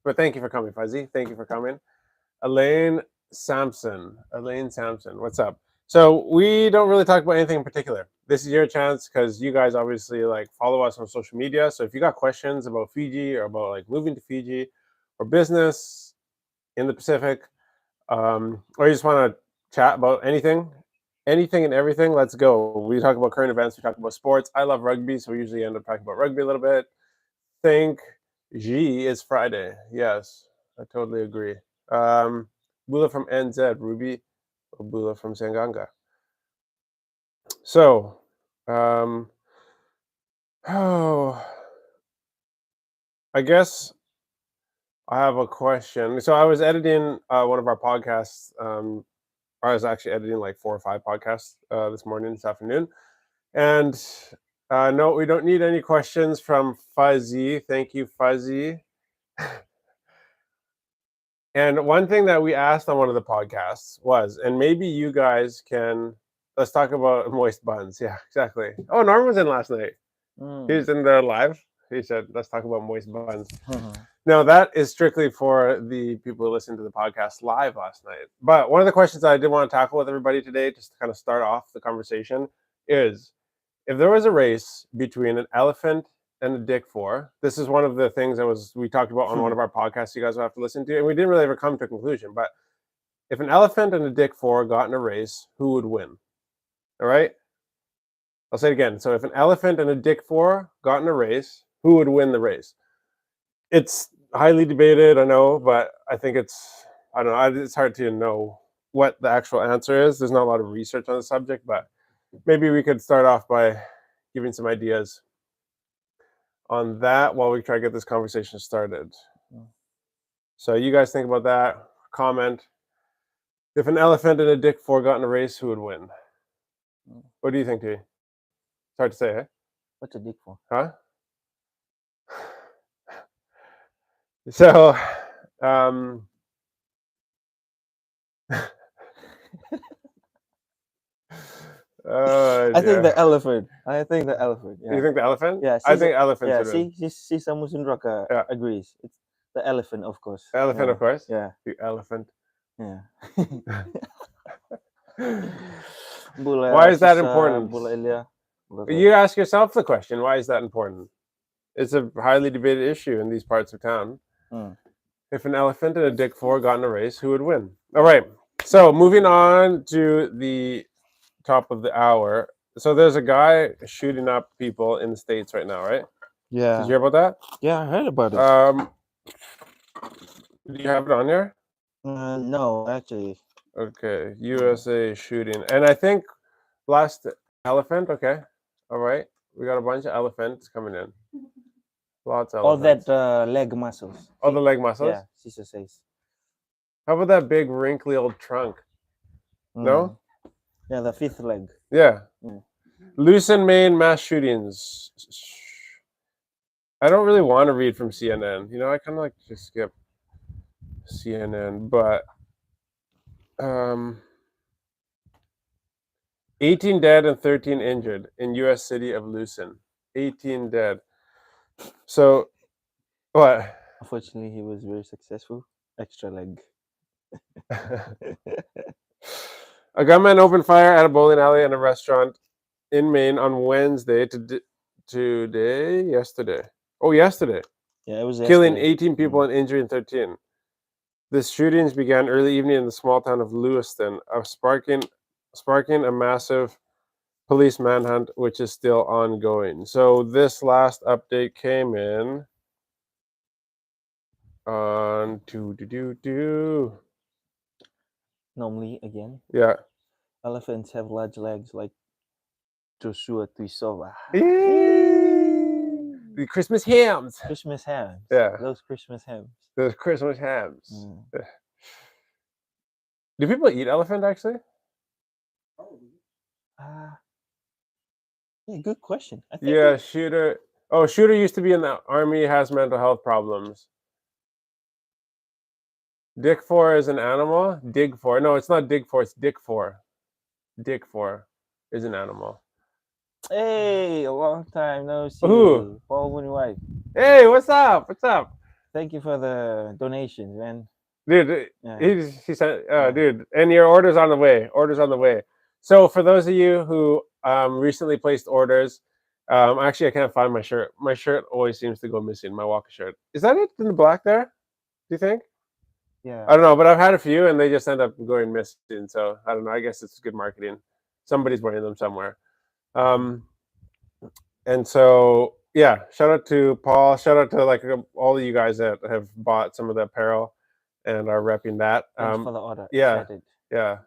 But thank you for coming, Fuzzy. Thank you for coming. Elaine Sampson. What's up? So we don't really talk about anything in particular. This is your chance because you guys obviously like follow us on social media. So if you got questions about Fiji or about like moving to Fiji or business in the Pacific, or you just want to chat about anything and everything, let's go. We talk about current events, we talk about sports. I love rugby, so we usually end up talking about rugby a little bit. Think G is Friday. Yes, I totally agree. Bula from NZ, Ruby, or Bula from Sanganga. So, oh, I guess I have a question. So I was editing one of our podcasts. I was actually editing like 4 or 5 podcasts this afternoon. And no, we don't need any questions from Fuzzy. Thank you, Fuzzy. And one thing that we asked on one of the podcasts was, and maybe you guys can, let's talk about moist buns. Yeah, exactly. Oh, Norm was in last night. He was in the live. He said, let's talk about moist buns. Now, that is strictly for the people who listened to the podcast live last night. But one of the questions I did want to tackle with everybody today, just to kind of start off the conversation, is if there was a race between an elephant and a dick four, this is one of the things that we talked about on one of our podcasts you guys will have to listen to, and we didn't really ever come to a conclusion, but if an elephant and a dick four got in a race, who would win? All right? I'll say it again. So if an elephant and a dick four got in a race, who would win the race? It's highly debated, I know, but I think I don't know, it's hard to know what the actual answer is. There's not a lot of research on the subject, but maybe we could start off by giving some ideas on that while we try to get this conversation started. So you guys think about that. Comment. If an elephant and a dick four got in a race, who would win? What do you think, T? It's hard to say, eh? What's a dick for? Huh? So, I think the elephant. Yeah. You think the elephant? Yeah, I think elephant. Yeah, would win. Sisa Musundraka agrees. It's the elephant, of course. Elephant, yeah. of course. Yeah. The elephant. Yeah. Why is that important? You ask yourself the question, why is that important? It's a highly debated issue in these parts of town. If an elephant and a dick four got in a race, who would win? All right. So moving on to the top of the hour. So there's a guy shooting up people in the States right now, right? Yeah. Did you hear about that? Yeah, I heard about it. Do you have it on there? No, actually. Okay, USA shooting. And I think last elephant, okay. All right. We got a bunch of elephants coming in. Lots of elephants. All that leg muscles. All the leg muscles? Yeah, Cesar says. How about that big wrinkly old trunk? No? Yeah, the fifth leg. Yeah. Lucen, Maine mass shootings. I don't really want to read from CNN. You know, I kind of like to just skip CNN, but 18 dead and 13 injured in U.S. city of Lucen. 18 dead. So, what? Unfortunately, he was very successful. Extra leg. A gunman opened fire at a bowling alley and a restaurant in Maine on Wednesday. Yesterday. Oh, yesterday. Yeah, it was killing yesterday. 18 people and injuring 13. The shootings began early evening in the small town of Lewiston, sparking a massive police manhunt, which is still ongoing. So this last update came in on Normally, again. Yeah. Elephants have large legs like Joshua Tuisova. The Christmas hams. Christmas hams. Yeah. Those Christmas hams. Those Christmas hams. Do people eat elephant, actually? Yeah, good question. I think yeah, Shooter. Oh, Shooter used to be in the army, has mental health problems. Dick 4 is an animal? Dig 4. No, it's not Dig 4, it's Dick 4. Dick 4 is an animal. Hey, a long time no see. Who? Paul Mooney White. Hey, what's up? What's up? Thank you for the donations, man. Dude, Yeah. he said, Yeah. dude, and your order's on the way. Order's on the way. So for those of you who recently placed orders, actually I can't find my shirt. My shirt always seems to go missing. My Walker shirt. Is that it in the black there? Do you think? Yeah. I don't know, but I've had a few and they just end up going missing. So I don't know. I guess it's good marketing. Somebody's wearing them somewhere. And so yeah, shout out to Paul. Shout out to like all of you guys that have bought some of the apparel and are repping that. Thanks for the order. Yeah, Excited. yeah.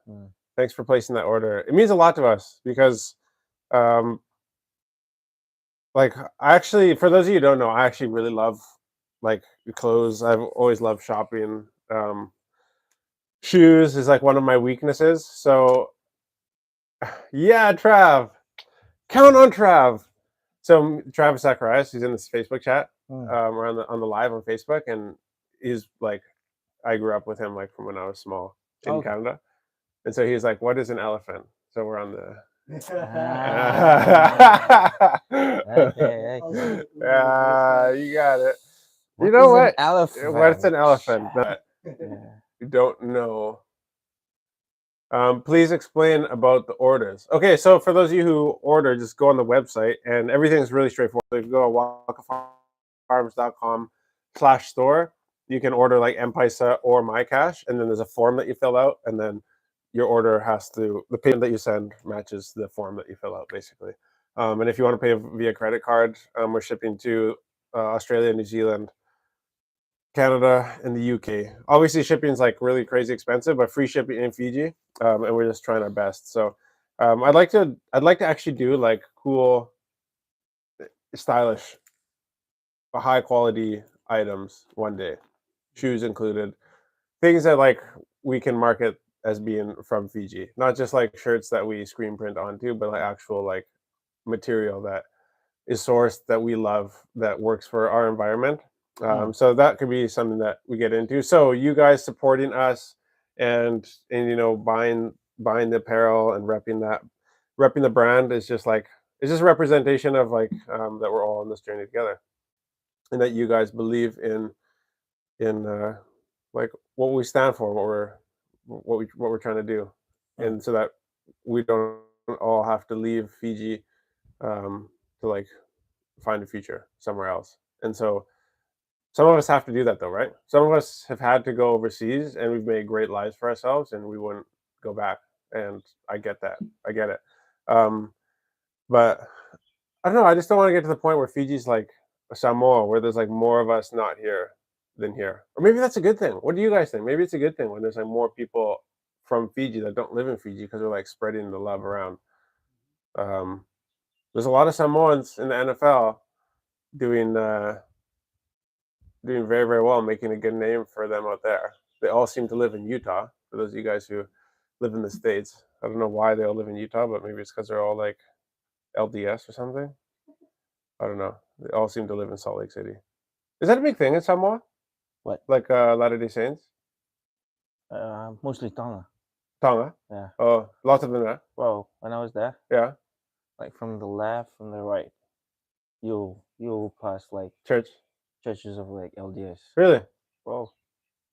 Thanks for placing that order. It means a lot to us because, like, I actually, for those of you who don't know, I actually really love like clothes. I've always loved shopping. Shoes is like one of my weaknesses. So yeah, Trav, count on Trav. So Travis Zacharias, he's in this Facebook chat. We're on the live on Facebook, and he's like, I grew up with him like from when I was small in Canada, and so he's like, "What is an elephant?" So we're on the. Okay. Yeah, you got it. You know what? Elephant. What's an elephant? That you don't know. Please explain about the orders. Okay, so for those of you who order, just go on the website, and everything's really straightforward. So if you go to wakafarms.com/store, you can order like M-Pesa or MyCash, and then there's a form that you fill out, and then your order the payment that you send matches the form that you fill out, basically. And if you want to pay via credit card, we're shipping to Australia, New Zealand, Canada, and the UK. Obviously, shipping is like really crazy expensive, but free shipping in Fiji, and we're just trying our best. So, I'd like to actually do like cool, stylish, high quality items one day, shoes included, things that like we can market as being from Fiji, not just like shirts that we screen print onto, but like actual like material that is sourced that we love that works for our environment. So that could be something that we get into. So you guys supporting us and buying the apparel and repping the brand is just like it's just representation of like that we're all on this journey together, and that you guys believe in like what we stand for, what we're trying to do, and so that we don't all have to leave Fiji to like find a future somewhere else. And so some of us have to do that though, right? Some of us have had to go overseas and we've made great lives for ourselves and we wouldn't go back. And I get that. I get it. But I don't know. I just don't want to get to the point where Fiji's like Samoa, where there's like more of us not here than here. Or maybe that's a good thing. What do you guys think? Maybe it's a good thing when there's like more people from Fiji that don't live in Fiji because we're like spreading the love around. There's a lot of Samoans in the NFL doing very, very well, making a good name for them out there. They all seem to live in Utah. For those of you guys who live in the States, I don't know why they all live in Utah, but maybe it's because they're all like LDS or something. I don't know. They all seem to live in Salt Lake City. Is that a big thing in Samoa? What? Like Latter-day Saints? Mostly Tonga. Tonga? Yeah. Oh, lots of them there. Well, when I was there, Yeah. like from the left, from the right, you'll pass like churches of like LDS. Really? Well,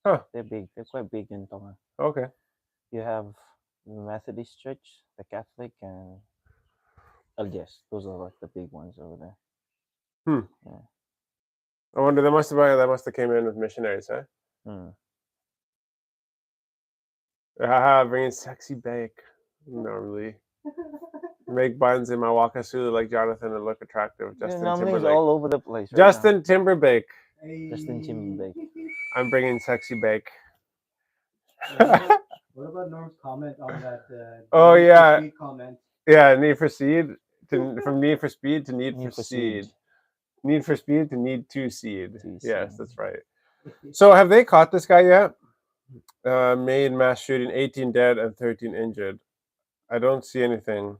huh? They're big. They're quite big in Tonga. Okay. You have the Methodist Church, the Catholic, and LDS. Those are like the big ones over there. Yeah. I wonder that must have came in with missionaries, huh? Bringing sexy bake. Normally make buns in my Waka Sulu like Jonathan and look attractive. Justin Timberlake. All over the place. Right Justin Timberlake. Hey. Justin Timberlake. I'm bringing sexy bake. What about Norm's comment on that? Oh yeah. Speed comment. Yeah, Need for Speed from Need for Speed to Need for Seed. Need for Speed to Need to Seed. Yes, that's right. So have they caught this guy yet? Maine mass shooting, 18 dead and 13 injured. I don't see anything.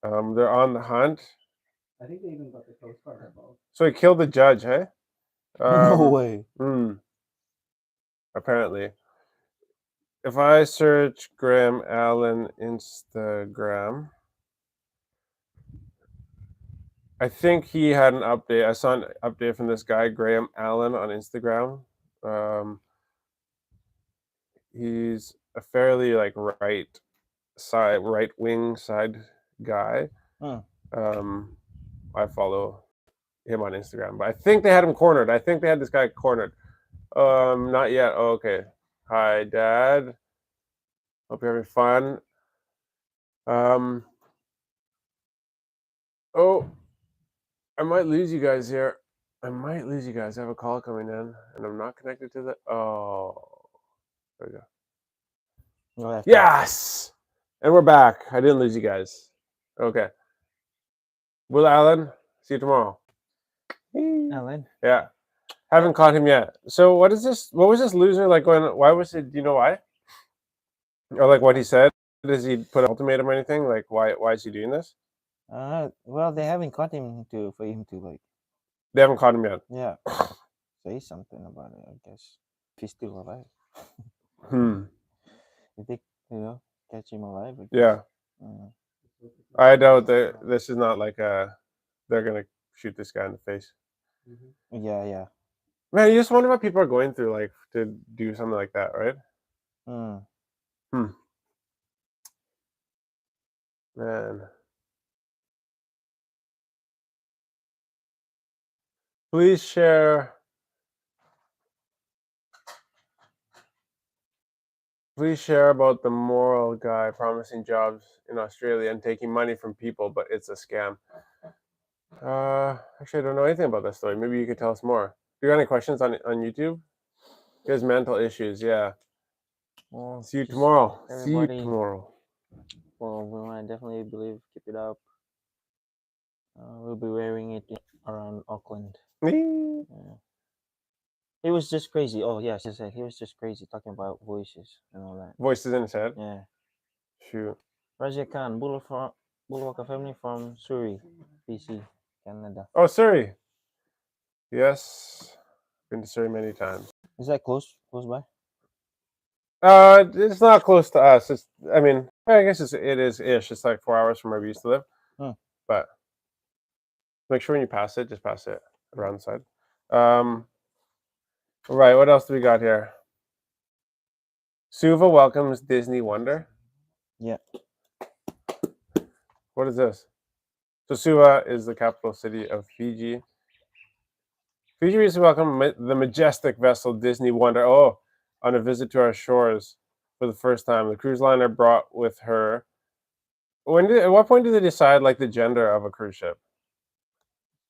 They're on the hunt. I think they even got the Coast Guard involved. So he killed the judge, hey? No way. Apparently. If I search Graham Allen Instagram, I think he had an update. I saw an update from this guy, Graham Allen, on Instagram. He's a fairly like right wing side guy. I follow him on Instagram, but I think they had him cornered. I think they had this guy cornered. Not yet. Oh, okay. Hi, Dad. Hope you're having fun. Oh, I might lose you guys here. I might lose you guys. I have a call coming in, and I'm not connected to the. Oh, there we go. Yes, and we're back. I didn't lose you guys. Okay. Will Allen, see you tomorrow. Alan. Yeah, haven't caught him yet. So what is this? What was this loser like going? Why was it? Do you know why? Or like what he said? Does he put an ultimatum or anything? Like why is he doing this? Well, they haven't caught him for him to like. They haven't caught him yet. Yeah. Say something about it, I guess. If he's still alive. If they, catch him alive. I guess. Yeah. I doubt that this is not like they're gonna shoot this guy in the face. Yeah. Man, you just wonder what people are going through, like to do something like that, right? Man. Please share about the moral guy promising jobs in Australia and taking money from people, but it's a scam. Actually, I don't know anything about that story. Maybe you could tell us more. Do you got any questions on YouTube? He has mental issues, yeah. Well, see you tomorrow. Everybody, see you tomorrow. Well, we want to definitely believe, keep it up. We'll be wearing it around Auckland. Yeah. He was just crazy. Oh, yes, he was just crazy talking about voices and all that. Voices in his head? Yeah. Shoot. Raja Khan, Bulwaka family from Surrey, BC, Canada. Oh, Surrey. Yes. Been to Surrey many times. Is that close by? It's not close to us. I guess it is ish. It's like 4 hours from where we used to live. But make sure when you pass it, just pass it around the side. Right, what else do we got here? Suva welcomes Disney Wonder. Yeah. What is this? So Suva is the capital city of Fiji. Fiji recently welcomed the majestic vessel Disney Wonder on a visit to our shores for the first time. The cruise liner brought with her. At what point do they decide like the gender of a cruise ship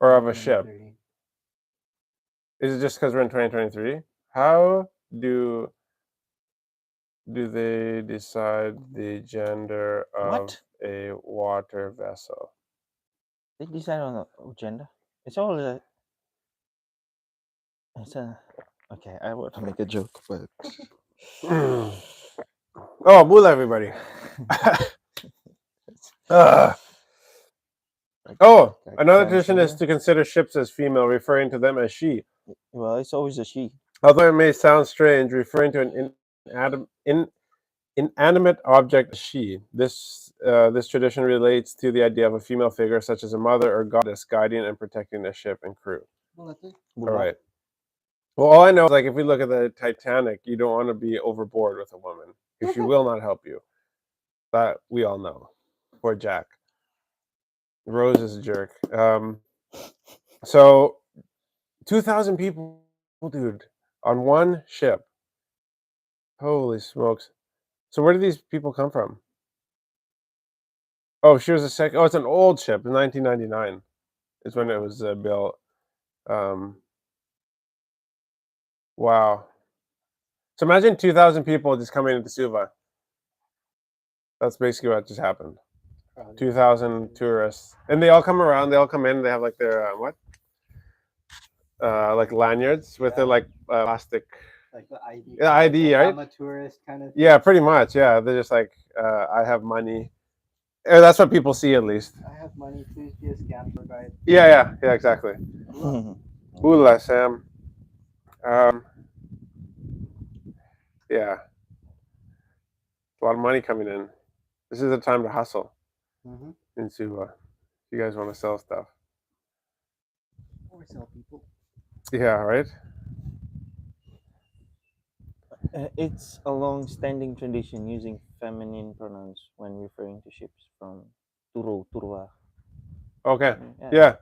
or of a ship? Is it just because we're in 2023? How do they decide the gender of a water vessel? They decide on the gender. It's all okay. I want to make a joke, but boo everybody. Another tradition is to consider ships as female, referring to them as she. Well, it's always a she. Although it may sound strange, referring to an inanimate object as she. This tradition relates to the idea of a female figure, such as a mother or goddess, guiding and protecting the ship and crew. All right. Well, all I know is like if we look at the Titanic, you don't want to be overboard with a woman because she will not help you. That we all know. Poor Jack. Rose is a jerk. So 2,000 people, dude, on one ship. Holy smokes. So where do these people come from? Oh, she was a second. Oh, it's an old ship. 1999 is when it was built. Wow. So imagine 2,000 people just coming into Suva. That's basically what just happened. 2,000 tourists, and they all come around. They all come in. They have like their like lanyards with their like plastic. Like the ID. Yeah, ID, right? I'm a tourist kind of thing. Yeah, pretty much. Yeah, they're just like, I have money. Or that's what people see, at least. I have money. Please be a scam tour guide. Yeah, exactly. Ooh, Sam. Yeah. A lot of money coming in. This is the time to hustle in Suva. You guys want to sell stuff. sell people. Yeah, right. It's a long-standing tradition using feminine pronouns when referring to ships from Turo, Turwa. Okay. Yeah. Yeah. Is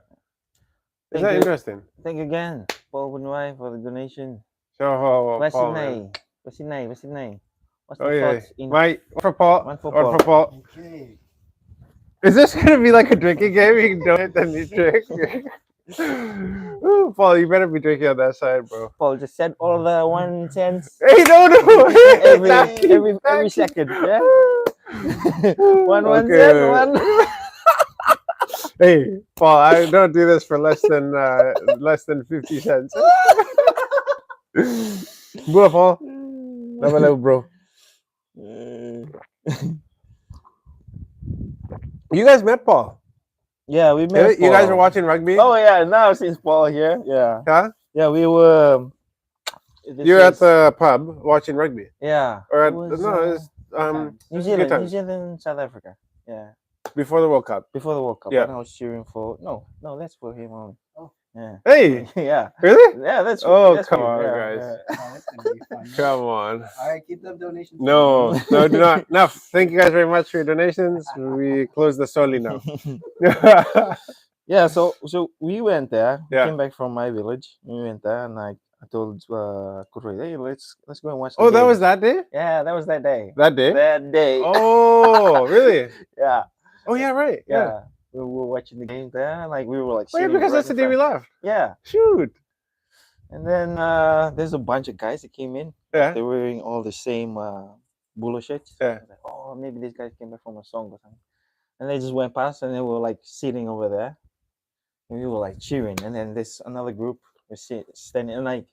Thank that you. interesting? Thank you again, Paul Bunwai, for the donation. So, Paul, man. What's the name? What's Oh the yeah. thoughts in One for Paul. One for One Paul. for Paul. Okay. Is this gonna be like a drinking game? You can donate and you drink. Ooh, Paul, you better be drinking on that side, bro. Paul just said all the 1 cents Hey, no. every second. Yeah. one Okay. cent, one. Hey, Paul, I don't do this for less than 50 cents. Bro, Paul. Never level, bro. You guys met Paul. Yeah, we met. You guys Paul. are watching rugby? Oh yeah, now since Paul here, yeah, Huh? yeah, we were. You're at the pub watching rugby. Yeah. Or It was, it's New good times. Zealand, South Africa. Yeah. Before the World Cup. Before the World Cup. Yeah. And I was cheering for that's for him only. Oh. Yeah. Hey. Yeah. Really? Yeah, that's Oh, that's come for on, him. guys. Yeah. Oh, that's gonna be fun. Come on. All right, keep them donations. No, do not. Enough. Thank you guys very much for your donations. We close the Soli now. Yeah, so we went there. We Yeah. came back from my village. We went there and I told Kuroi, hey, let's go and watch the Oh, that game. was that day? Yeah, that was that day. That day? That day. Oh, really? Yeah. Oh, yeah, right. Yeah. Yeah. We were watching the game there. Like we were like Oh, yeah, sitting because right that's the in day we front. left. Yeah. Shoot. And then there's a bunch of guys that came in. Yeah. They were wearing all the same bolo shirts. Yeah. I was like, oh, maybe these guys came back from a song or something. And they just went past and they were like sitting over there. And we were like cheering. And then this another group was standing and like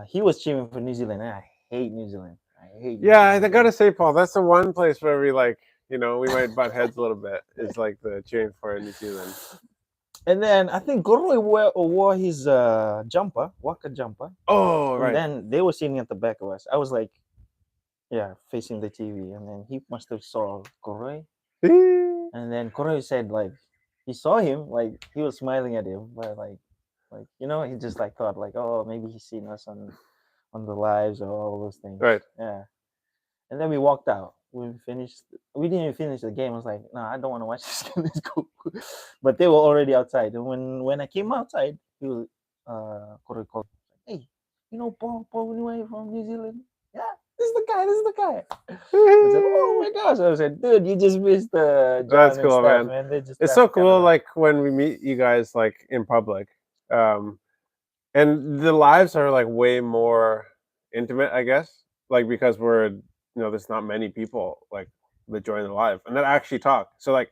he was cheering for New Zealand. And I hate New Zealand. Yeah, I gotta say, Paul, that's the one place where we like, we might butt heads a little bit. Is like the cheering for New Zealand. And then I think Goroi wore his jumper, Waka jumper. Oh, right. And then they were sitting at the back of us. I was like, facing the TV. And then he must have saw Goroi. And then Goroi said like he saw him, like he was smiling at him, but like he just like thought like, oh, maybe he's seen us on the lives or all those things. Right. Yeah. And then we walked out. We didn't even finish the game. I was like, no, I don't want to watch this game. Let's go. But they were already outside. And when I came outside, he was Corey called, hey, Paul Bunwai from New Zealand? Yeah, this is the guy. I said, oh my gosh. I said, dude, you just missed John That's and cool, stuff, man. They just It's so cool, like when we meet you guys like in public. And the lives are like way more intimate, I guess. Like because we're there's not many people like that join the live and that actually talk. So like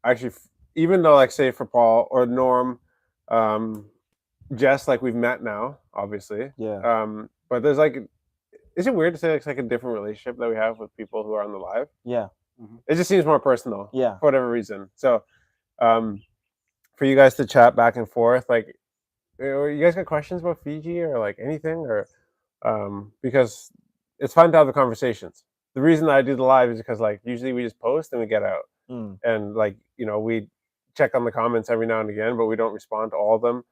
actually even though like say for Paul or Norm, Jess, like we've met now, obviously. Yeah. But there's like, is it weird to say it's like a different relationship that we have with people who are on the live? Yeah. It just seems more personal. Yeah. For whatever reason. So for you guys to chat back and forth, like you guys got questions about Fiji or like anything or because it's fun to have the conversations. The reason that I do the live is because like usually we just post and we get out. And like we check on the comments every now and again, but we don't respond to all of them.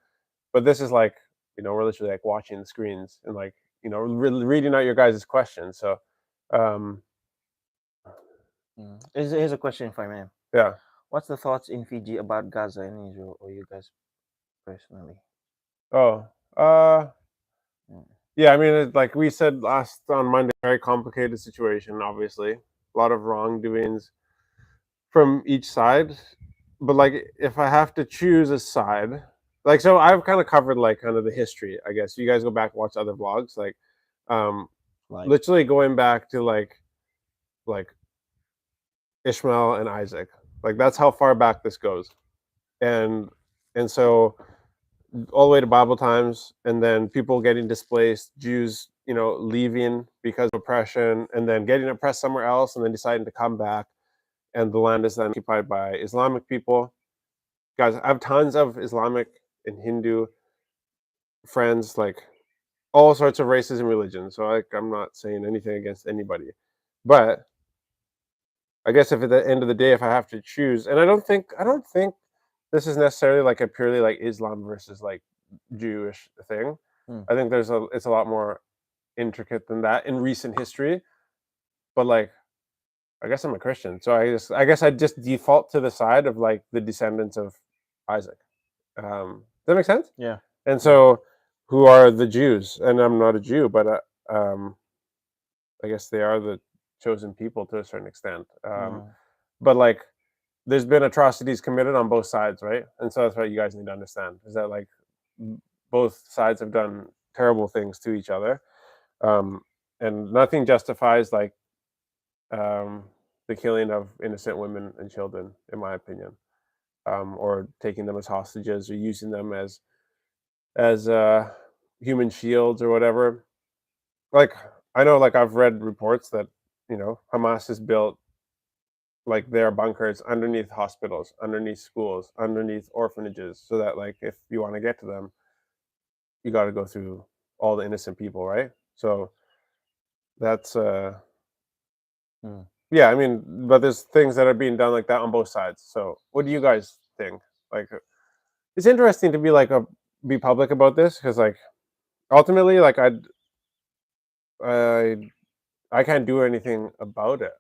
But this is like we're literally like watching the screens and like reading out your guys' questions. So Here's a question for me. Yeah. What's the thoughts in Fiji about Gaza and Israel, or you guys personally? Oh, yeah. I mean, like we said last on Monday, very complicated situation. Obviously, a lot of wrongdoings from each side. But like, if I have to choose a side, like, so I've kind of covered like kind of the history. I guess you guys go back and watch other vlogs, like, literally going back to like Ishmael and Isaac. Like that's how far back this goes, and so all the way to Bible times, and then people getting displaced, Jews, leaving because of oppression, and then getting oppressed somewhere else, and then deciding to come back, and the land is then occupied by Islamic people. Guys, I have tons of Islamic and Hindu friends, like all sorts of races and religions. So I'm not saying anything against anybody, but I guess if at the end of the day, if I have to choose, and I don't think this is necessarily like a purely like Islam versus like Jewish thing. I think it's a lot more intricate than that in recent history. But like, I guess I'm a Christian, so I guess I just default to the side of like the descendants of Isaac. Does that make sense? Yeah. And so, who are the Jews? And I'm not a Jew, but I guess they are the chosen people to a certain extent. But like, there's been atrocities committed on both sides, right? And so that's what you guys need to understand is that like both sides have done terrible things to each other, and nothing justifies like the killing of innocent women and children, in my opinion, or taking them as hostages or using them as human shields or whatever. Like I know, like I've read reports that Hamas has built like their bunkers underneath hospitals, underneath schools, underneath orphanages, so that like if you want to get to them, you got to go through all the innocent people, right? So that's yeah. I mean, but there's things that are being done like that on both sides. So what do you guys think? Like, it's interesting to be public about this because like ultimately, like I I can't do anything about it.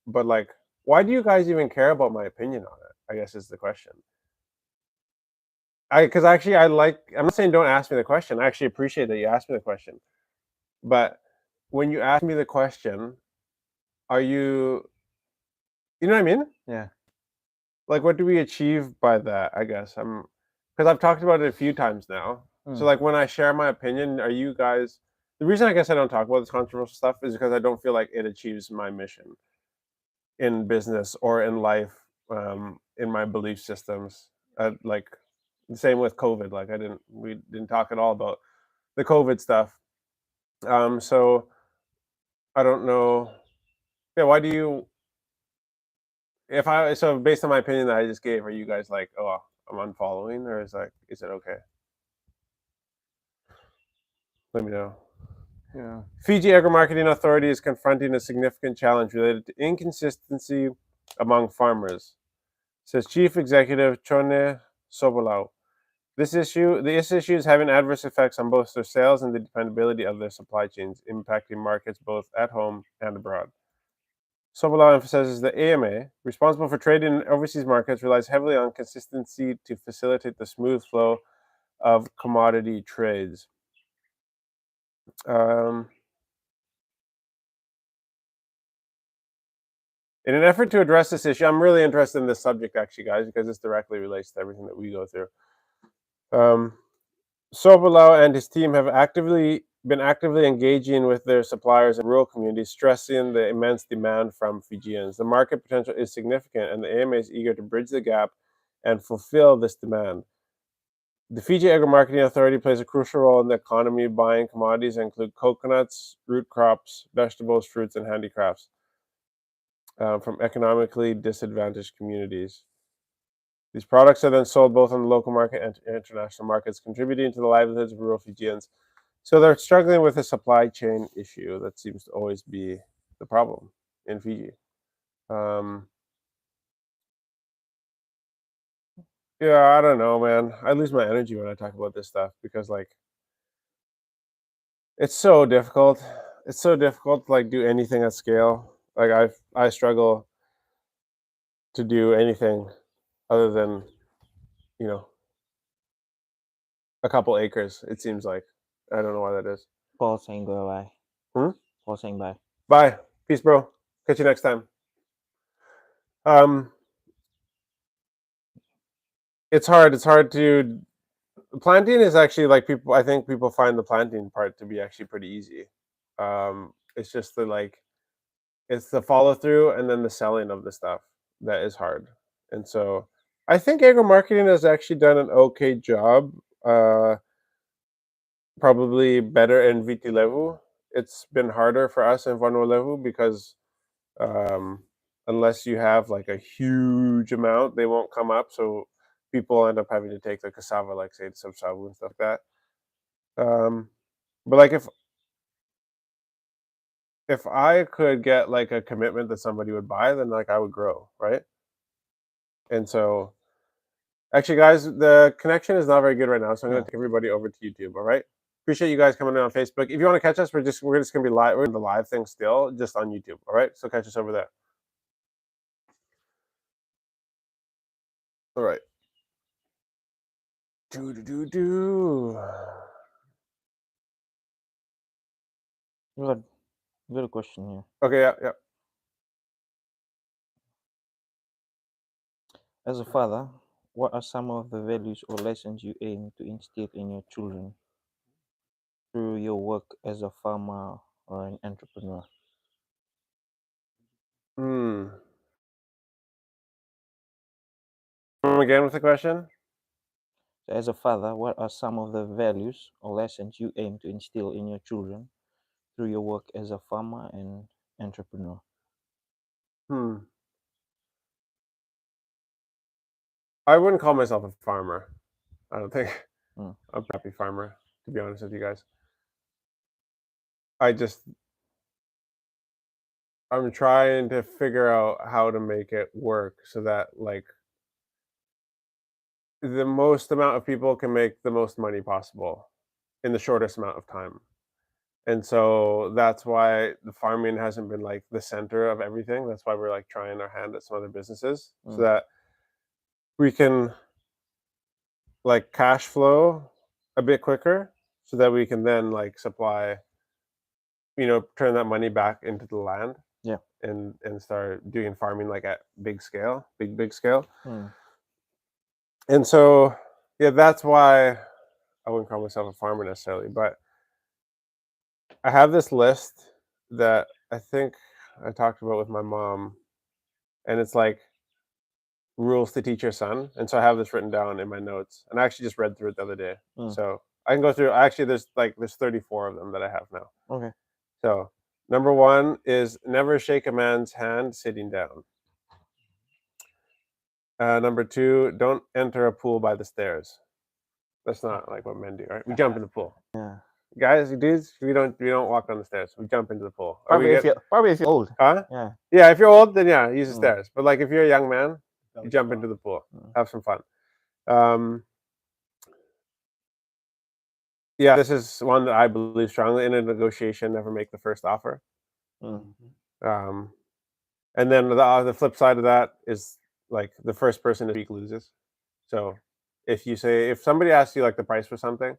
But like, why do you guys even care about my opinion on it? I guess is the question. Because actually, I'm not saying don't ask me the question. I actually appreciate that you asked me the question. But when you ask me the question, are you know what I mean? Yeah. Like, what do we achieve by that? I guess because I've talked about it a few times now. So like when I share my opinion, are you guys? The reason I guess I don't talk about this controversial stuff is because I don't feel like it achieves my mission in business or in life, in my belief systems. Like the same with COVID. Like we didn't talk at all about the COVID stuff. So I don't know. Yeah, why do you? If I so based on my opinion that I just gave, are you guys like, oh, I'm unfollowing, or is it okay? Let me know. Yeah. Fiji Agri-Marketing Authority is confronting a significant challenge related to inconsistency among farmers, says Chief Executive Chone Sobolau. This issue is having adverse effects on both their sales and the dependability of their supply chains, impacting markets both at home and abroad. Sobolau emphasizes the AMA, responsible for trading in overseas markets, relies heavily on consistency to facilitate the smooth flow of commodity trades. In an effort to address this issue, I'm really interested in this subject, actually, guys, because this directly relates to everything that we go through. Sobolau and his team have been actively engaging with their suppliers in rural communities, stressing the immense demand from Fijians. The market potential is significant, and the AMA is eager to bridge the gap and fulfill this demand. The Fiji Agri-Marketing Authority plays a crucial role in the economy, buying commodities that include coconuts, root crops, vegetables, fruits, and handicrafts from economically disadvantaged communities. These products are then sold both on the local market and international markets, contributing to the livelihoods of rural Fijians. So they're struggling with a supply chain issue that seems to always be the problem in Fiji. Yeah, I don't know, man. I lose my energy when I talk about this stuff because, like, it's so difficult. It's so difficult to like do anything at scale. Like I struggle to do anything other than you know a couple acres. It seems like I don't know why that is. Paul saying bye. Paul saying bye. Bye. Peace, bro. Catch you next time. It's hard. It's hard to planting is actually like people. I think people find the planting part to be actually pretty easy. It's just it's the follow through and then the selling of the stuff that is hard. And so I think agro marketing has actually done an okay job. Probably better in Viti Levu. It's been harder for us in Vanua Levu because um, unless you have like a huge amount, they won't come up. So people end up having to take the cassava, like say the subsabu and stuff like that. But like if I could get like a commitment that somebody would buy, then like I would grow, right? And so Actually, guys, the connection is not very good right now, so I'm going Yeah. to take everybody over to YouTube. All right. Appreciate you guys coming in on Facebook. If you want to catch us, we're just going to be live. We're in the live thing still, just on YouTube. All right. So catch us over there. All right. Do. Good. Good question here. Okay. Yeah. As a father, what are some of the values or lessons you aim to instill in your children through your work as a farmer or an entrepreneur? Again with the question. So as a father, what are some of the values or lessons you aim to instill in your children through your work as a farmer and entrepreneur? I wouldn't call myself a farmer. I don't think. Mm. I'm a happy farmer, to be honest with you guys. I'm trying to figure out how to make it work so that like the most amount of people can make the most money possible in the shortest amount of time. And so that's why the farming hasn't been like the center of everything. That's why we're like trying our hand at some other businesses so that we can like cash flow a bit quicker so that we can then like supply, turn that money back into the land. Yeah. And start doing farming like at big scale, big scale. And so, yeah, that's why I wouldn't call myself a farmer necessarily, but I have this list that I think I talked about with my mom, and it's like rules to teach your son. And so I have this written down in my notes, and I actually just read through it the other day. So I can go through. Actually, there's 34 of them that I have now. Okay. So number 1 is never shake a man's hand sitting down. Number 2, don't enter a pool by the stairs. That's not like what men do, right? We jump in the pool. Yeah. Guys, dudes, we don't walk down the stairs. We jump into the pool. Probably if you're old. Huh? Yeah. Yeah, if you're old, then yeah, use the stairs. But like if you're a young man, you jump into the pool. Have some fun. Yeah, this is one that I believe strongly in. A negotiation, never make the first offer. And then the flip side of that is like the first person to speak loses. So if somebody asks you like the price for something,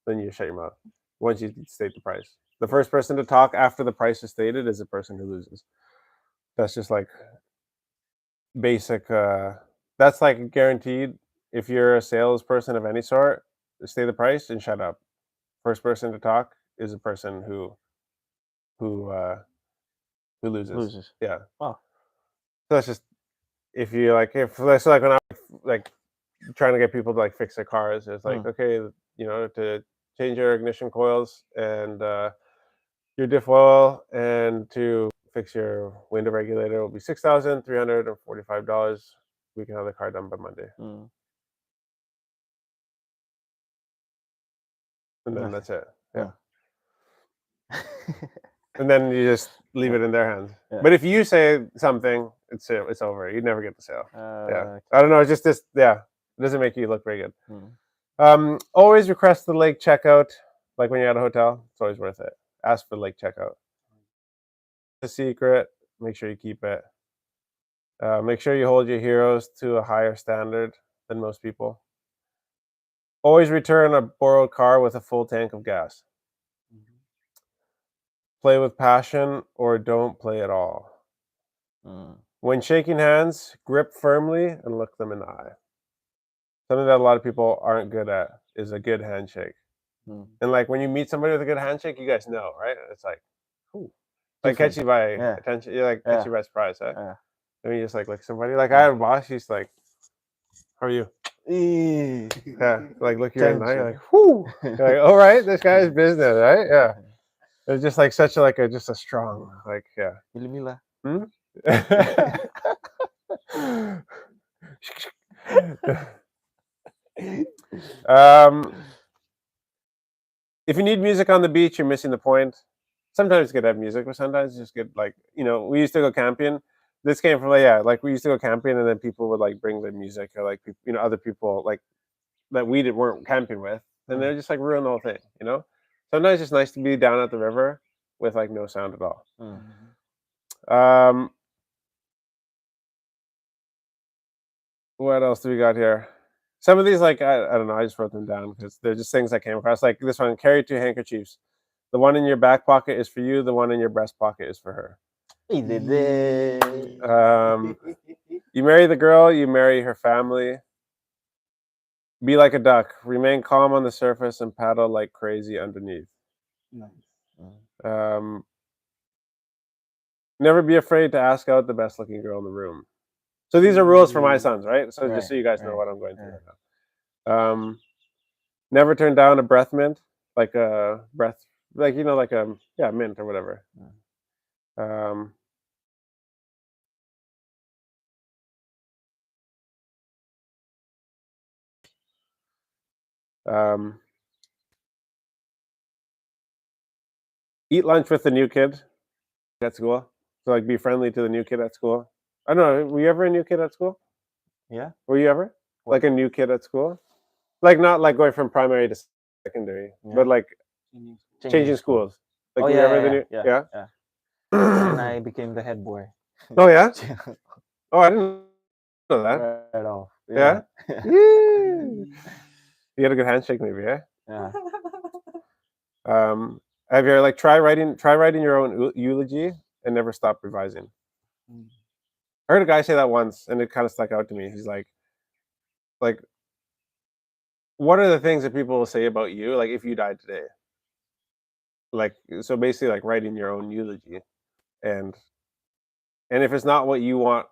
then you shut your mouth once you state the price. The first person to talk after the price is stated is the person who loses. That's just like basic. That's like guaranteed. If you're a salesperson of any sort, state the price and shut up. First person to talk is the person who loses. Yeah. Wow. So that's just if you like that's like when I like trying to get people to like fix their cars. It's like okay, to change your ignition coils and your diff oil and to fix your window regulator will be $6,345. We can have the car done by Monday. And then that's it. Yeah. And then you just leave it in their hands. Yeah. But if you say something, it's over. You never get the sale. Yeah. Okay. I don't know. It's just this. Yeah. It doesn't make you look very good. Always request the late checkout. Like when you're at a hotel, it's always worth it. Ask for the late checkout. A secret. Make sure you keep it. Make sure you hold your heroes to a higher standard than most people. Always return a borrowed car with a full tank of gas. Play with passion or don't play at all. When shaking hands, grip firmly and look them in the eye. Something that a lot of people aren't good at is a good handshake. And like when you meet somebody with a good handshake, you guys know, right? It's like, ooh, like catch you by attention. You're like catch you by surprise, huh? Yeah. I mean, just like somebody. Like I had a boss. He's like, "How are you?" Yeah, like look you in the eye. You're like, "Whoo!" You're like, "All right, this guy's business, right?" Yeah. It's just like such a just a strong like yeah. Mila. If you need music on the beach, you're missing the point. Sometimes it's good to have music, but sometimes it's just good. Like we used to go camping, This came from like we used to go camping, and then people would like bring their music, or like other people like that we weren't camping with, and they're just like ruin the whole thing. Sometimes it's nice to be down at the river with like no sound at all. What else do we got here? Some of these, like I don't know, I just wrote them down because they're just things I came across. Like this one: carry 2 handkerchiefs. The one in your back pocket is for you. The one in your breast pocket is for her. You marry the girl, you marry her family. Be like a duck. Remain calm on the surface and paddle like crazy underneath. Nice. Never be afraid to ask out the best looking girl in the room. So these are rules for my sons, right? So just so you guys know what I'm going through right now. Never turn down a breath mint, like a breath, like like a mint or whatever. Eat lunch with the new kid at school. So like be friendly to the new kid at school. I don't know. Were you ever a new kid at school? Yeah. Were you ever like a new kid at school? Like not like going from primary to secondary, but like changing schools. Like were you ever the new? Yeah. And I became the head boy. Oh yeah. Oh, I didn't know that. Right off. Yeah. You had a good handshake, maybe, eh? Yeah. Have you ever like try writing your own eulogy and never stop revising? I heard a guy say that once, and it kind of stuck out to me. He's like, what are the things that people will say about you, like if you died today? Like, so basically, like writing your own eulogy, and if it's not what you want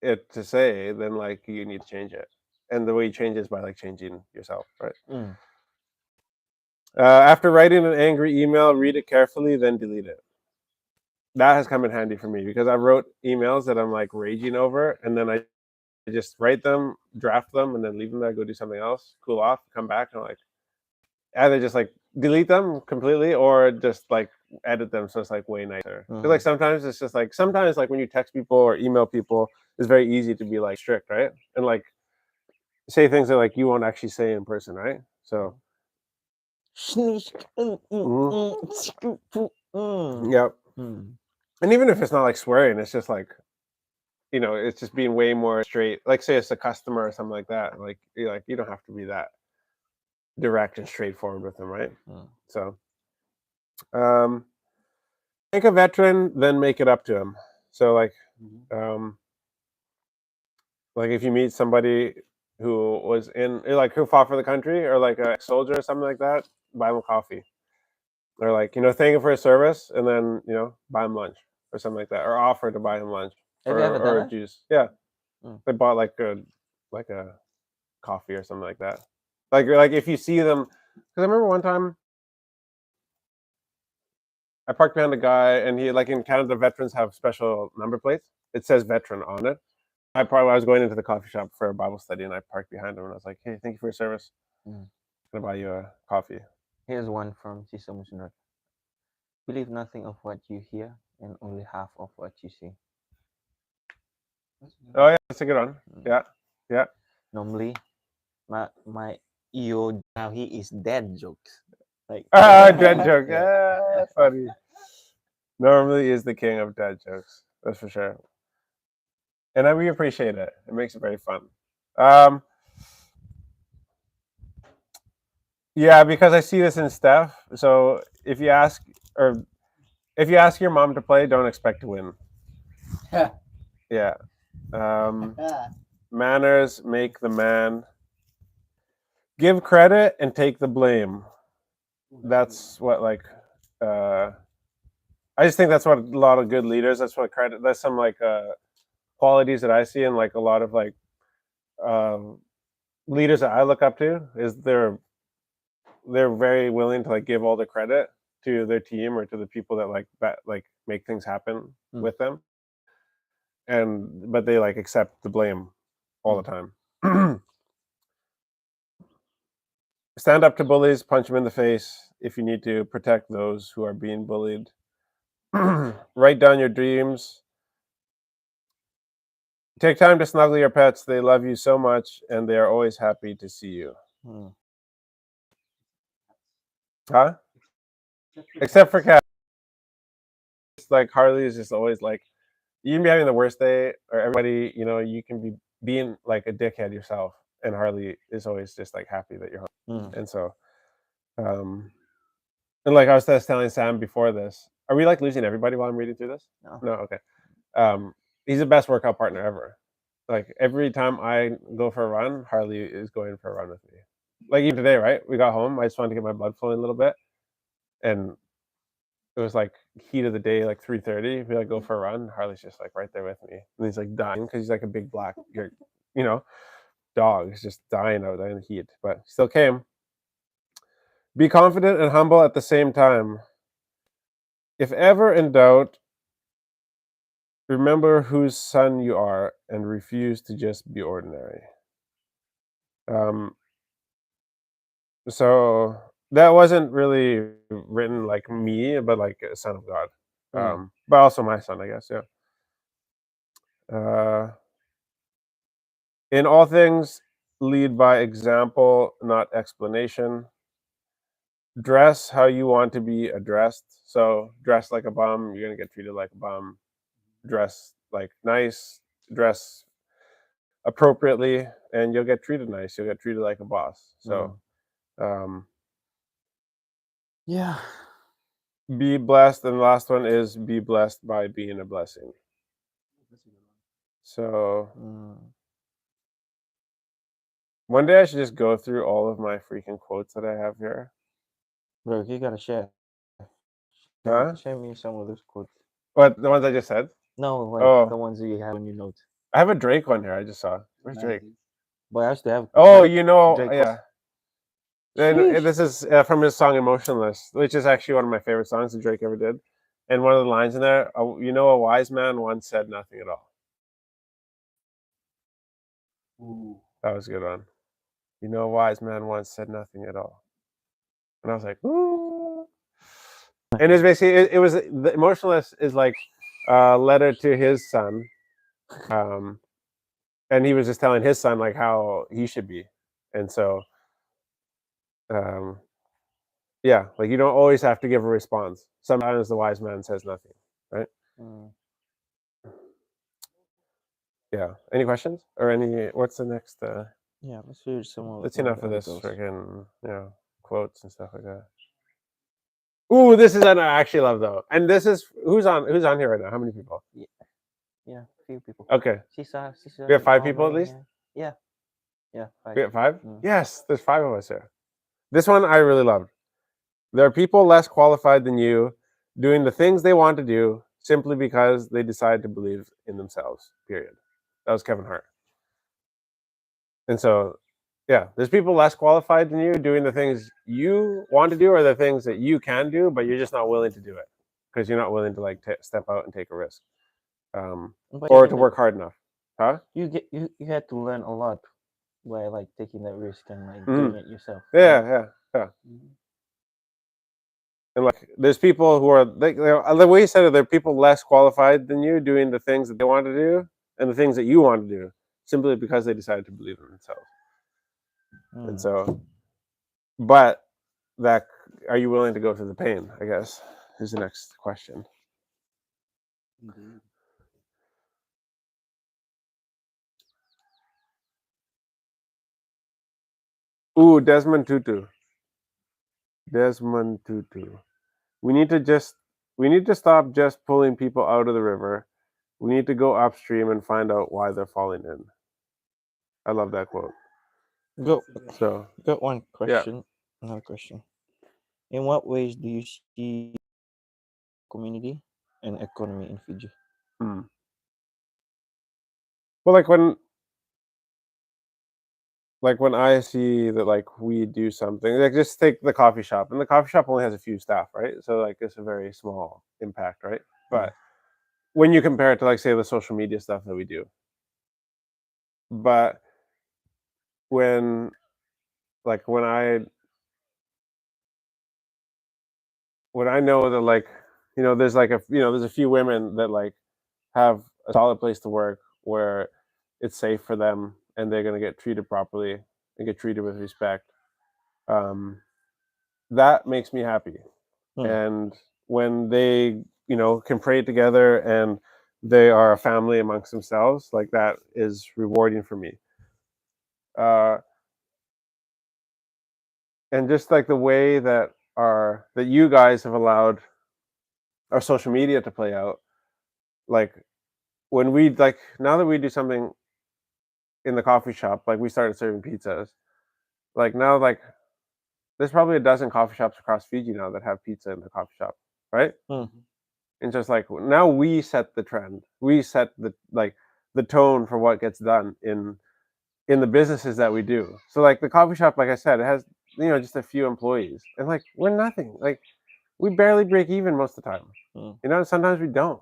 it to say, then like you need to change it. And the way you change it is by like changing yourself, right? After writing an angry email, read it carefully, then delete it. That has come in handy for me because I wrote emails that I'm like raging over, and then I just write them, draft them, and then leave them there, go do something else, cool off, come back, and like either just like delete them completely or just like edit them so it's like way nicer. Because like sometimes it's just like when you text people or email people, it's very easy to be like strict, right? And like say things that like you won't actually say in person, right? So yep. And even if it's not like swearing, it's just like it's just being way more straight. Like say it's a customer or something like that. Like you don't have to be that direct and straightforward with them, right? So thank a veteran, then make it up to him. So like if you meet somebody who was who fought for the country or like a soldier or something like that, buy him a coffee. Or like thank him for his service, and then buy him lunch or something like that, or offer to buy him lunch or juice. Yeah, they bought like a coffee or something like that. Like if you see them, because I remember one time I parked behind a guy, and he like in Canada, veterans have special number plates. It says veteran on it. I was going into the coffee shop for a Bible study, and I parked behind him, and I was like, "Hey, thank you for your service. I'm gonna buy you a coffee." Here's one from Sisa Musnot. Believe nothing of what you hear and only half of what you see. Oh yeah, that's a good one. Yeah. Normally, my EO now he is dead jokes. Like dead joke. Yeah, funny. Normally is the king of dead jokes. That's for sure. And we appreciate it. It makes it very fun. Yeah, because I see this in Steph. So if you ask your mom to play, don't expect to win. Yeah. Manners make the man. Give credit and take the blame. That's what I just think that's what a lot of good leaders. That's some like qualities that I see in like a lot of like leaders that I look up to is they're very willing to like give all the credit to their team or to the people that like make things happen with them, but they like accept the blame all the time. Stand up to bullies, punch them in the face if you need to, protect those who are being bullied. Write down your dreams. Take time to snuggle your pets. They love you so much, and they are always happy to see you. Huh? Except for cats. It's like Harley is just always like, you can be having the worst day, or everybody, you can be being like a dickhead yourself, and Harley is always just like happy that you're home. And so, and like I was just telling Sam before this, are we like losing everybody while I'm reading through this? No, okay. He's the best workout partner ever. Like every time I go for a run, Harley is going for a run with me. Like even today, right? We got home. I just wanted to get my blood flowing a little bit, and it was like heat of the day, like 3:30. We like go for a run. Harley's just like right there with me, and he's like dying because he's like a big black, dog. He's just dying out there in the heat, but still came. Be confident and humble at the same time. If ever in doubt, remember whose son you are and refuse to just be ordinary. So that wasn't really written like me, but like a son of God. But also my son, I guess. Yeah. In all things, lead by example, not explanation. Dress how you want to be addressed. So dress like a bum, you're gonna get treated like a bum. Dress like nice, dress appropriately, and you'll get treated nice. You'll get treated like a boss. So, yeah. Be blessed, and the last one is be blessed by being a blessing. So one day I should just go through all of my freaking quotes that I have here. Bro, you gotta share. Huh? Share me some of those quotes. What, the ones I just said? No, like the ones that you have on your notes. I have a Drake one here. I just saw. Where's Drake? But I used to have. Oh, Drake yeah. And this is from his song "Emotionless," which is actually one of my favorite songs that Drake ever did. And one of the lines in there, a wise man once said nothing at all. Ooh. That was a good one. A wise man once said nothing at all. And I was like, ooh. And it's basically, it was, the Emotionless is like a letter to his son. And he was just telling his son like how he should be. And so, yeah, like you don't always have to give a response. Sometimes the wise man says nothing, right? Yeah. Any questions or what's the next? Yeah, let's hear some of. That's enough of this freaking quotes and stuff like that. Ooh, this is one I actually love though, and this is who's on here right now. How many people? Yeah, a few people. Okay. We have 5 people at least. Yeah. 5. We have 5. Yes, there's 5 of us here. This one I really loved. There are people less qualified than you doing the things they want to do simply because they decide to believe in themselves. Period. That was Kevin Hart. And so, yeah, there's people less qualified than you doing the things you want to do or the things that you can do, but you're just not willing to do it because you're not willing to like step out and take a risk, or to work hard enough. Huh? You had to learn a lot by like taking that risk and like doing it yourself. Yeah. And like, there's people who are the way you said it. There are people less qualified than you doing the things that they want to do and the things that you want to do simply because they decided to believe in themselves. And so, but that, are you willing to go through the pain? I guess is the next question. Indeed. Ooh, Desmond Tutu. We need to stop just pulling people out of the river. We need to go upstream and find out why they're falling in. I love that quote. Got one question. Yeah. Another question. In what ways do you see community and economy in Fiji? Well, like when I see that like we do something, like just take the coffee shop, and the coffee shop only has a few staff, right? So like it's a very small impact, right? But when you compare it to like say the social media stuff that we do, but when I know that like there's like there's a few women that like have a solid place to work where it's safe for them and they're going to get treated properly and get treated with respect. That makes me happy. And when they, can pray together and they are a family amongst themselves, like that is rewarding for me. And just like the way that you guys have allowed our social media to play out, like when we like now that we do something in the coffee shop, like we started serving pizzas, like now like there's probably a dozen coffee shops across Fiji now that have pizza in the coffee shop, right? And just like now we set the trend, we set the tone for what gets done in the businesses that we do. So like the coffee shop, like I said, it has just a few employees, and like we're nothing. Like we barely break even most of the time. Sometimes we don't.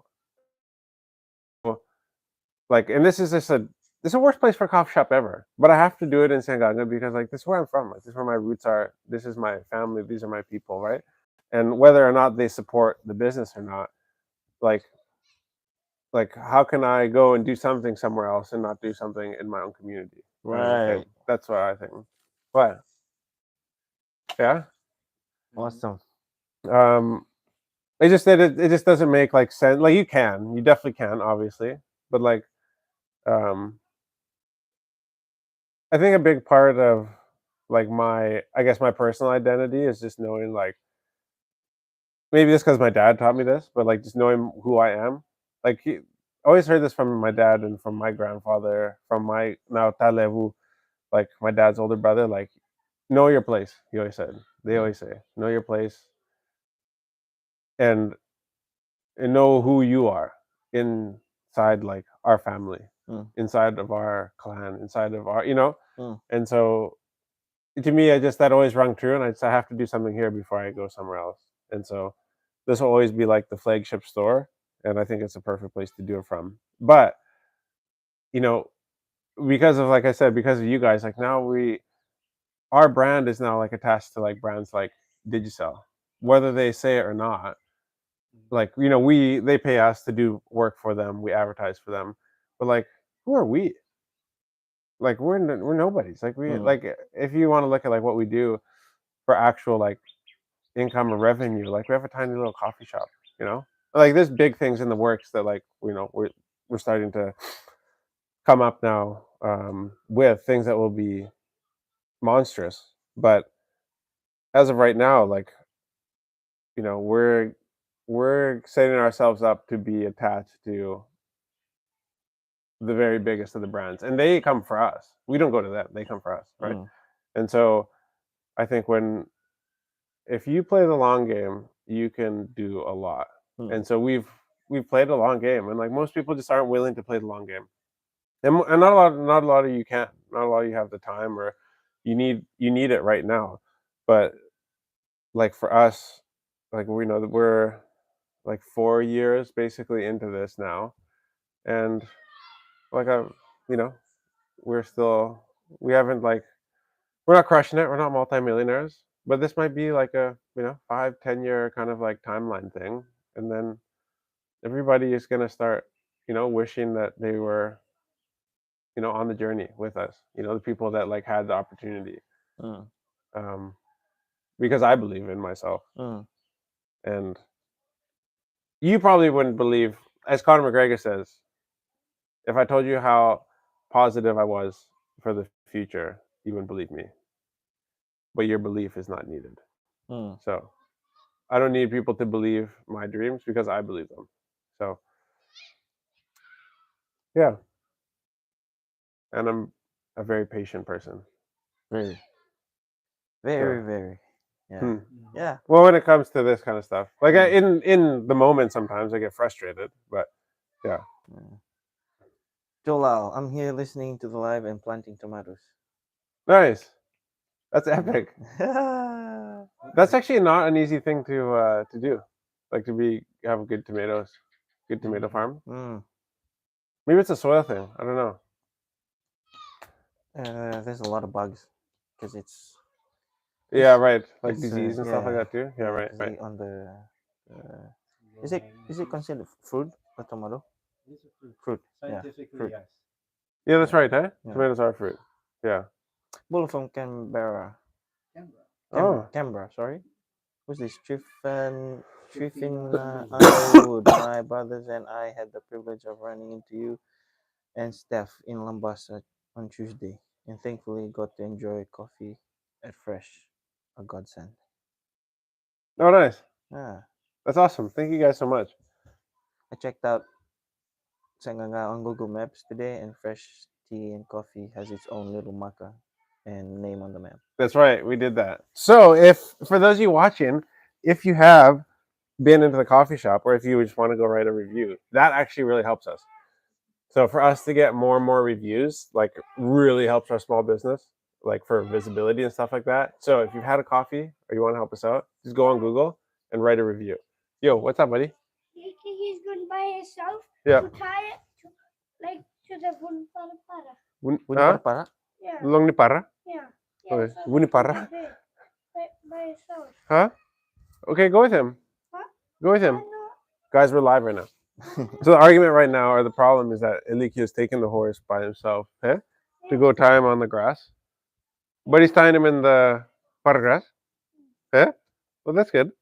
Like, and this is just this is the worst place for a coffee shop ever. But I have to do it in Sanganga because like this is where I'm from. Like this is where my roots are. This is my family. These are my people, right? And whether or not they support the business or not, like how can I go and do something somewhere else and not do something in my own community? Right. That's what I think. What? Yeah. Awesome. It just doesn't make like sense. Like you definitely can, obviously, but like, I think a big part of like I guess my personal identity is just knowing like maybe it's because my dad taught me this, but like just knowing who I am. Like I always heard this from my dad and from my grandfather, from my now Talevu, like my dad's older brother. Like know your place. He always said. They always say know your place, and know who you are inside like our family, inside of our clan, inside of our and so to me that always rung true, and I have to do something here before I go somewhere else. And so this will always be like the flagship store, and I think it's a perfect place to do it from. But because of, like I said, because of you guys, like now our brand is now like attached to like brands like Digicel, whether they say it or not. Like they pay us to do work for them, we advertise for them, but like who are we? Like we're nobodies. Like like if you want to look at like what we do for actual like income or revenue, like we have a tiny little coffee shop. Like there's big things in the works that like we're starting to come up now, with things that will be monstrous. But as of right now, like we're setting ourselves up to be attached to the very biggest of the brands, and they come for us. We don't go to them; they come for us, right? And so I think if you play the long game, you can do a lot. And so we've played a long game, and like most people just aren't willing to play the long game, and not a lot of you can, not a lot of you have the time, or you need it right now. But like for us, like we know that we're like 4 years basically into this now, and like we're still we haven't like we're not crushing it. We're not multimillionaires, but this might be like a 5-10 year kind of like timeline thing, and then everybody is gonna start wishing that they were on the journey with us. The people that like had the opportunity, because I believe in myself, and you probably wouldn't believe, as Conor McGregor says, if I told you how positive I was for the future, you wouldn't believe me. But your belief is not needed. So I don't need people to believe my dreams because I believe them. So yeah. And I'm a very patient person. Very. Yeah. Yeah. Well, when it comes to this kind of stuff, like in the moment, sometimes I get frustrated, but yeah. Jolal, I'm here listening to the live and planting tomatoes. Nice. That's epic. That's actually not an easy thing to do, like to have good tomatoes, good tomato farm. Maybe it's a soil thing. I don't know. There's a lot of bugs because it's yeah, right, like disease and stuff like that too. Yeah, right. On the is it considered fruit or tomato? It's a fruit. Fruit. Scientifically, fruit. yes. Yeah, that's right, huh? Yeah. Tomatoes are fruit. Yeah. Bull from Canberra. Oh. Canberra, sorry. Who's this? Triffin Underwood. My brothers and I had the privilege of running into you and Steph in Lambasa on Tuesday, and thankfully got to enjoy coffee at Fresh, a godsend. Oh, nice. Yeah, That's awesome. Thank you guys so much. I checked out Sanganga on Google Maps today, and Fresh Tea and Coffee has its own little marker and name on the map. That's right. We did that. So, if for those of you watching, if you have been into the coffee shop, or if you just want to go write a review, that actually really helps us. So, for us to get more and more reviews, like really helps our small business, like for visibility and stuff like that. So, if you've had a coffee or you want to help us out, just go on Google and write a review. Yo, what's up, buddy? He's going by himself Yeah. to tie it to, like to the wooden para. Punya para? Yeah. Long ni para? Yeah. Okay. So Wuni they can para? be there by himself. Huh? Okay, go with him. Huh? Go with him. No. Guys, we're live right now. So the argument right now, or the problem, is that Eliki is taking the horse by himself, to go tie him on the grass. But he's tying him in the para grass. Well, that's good.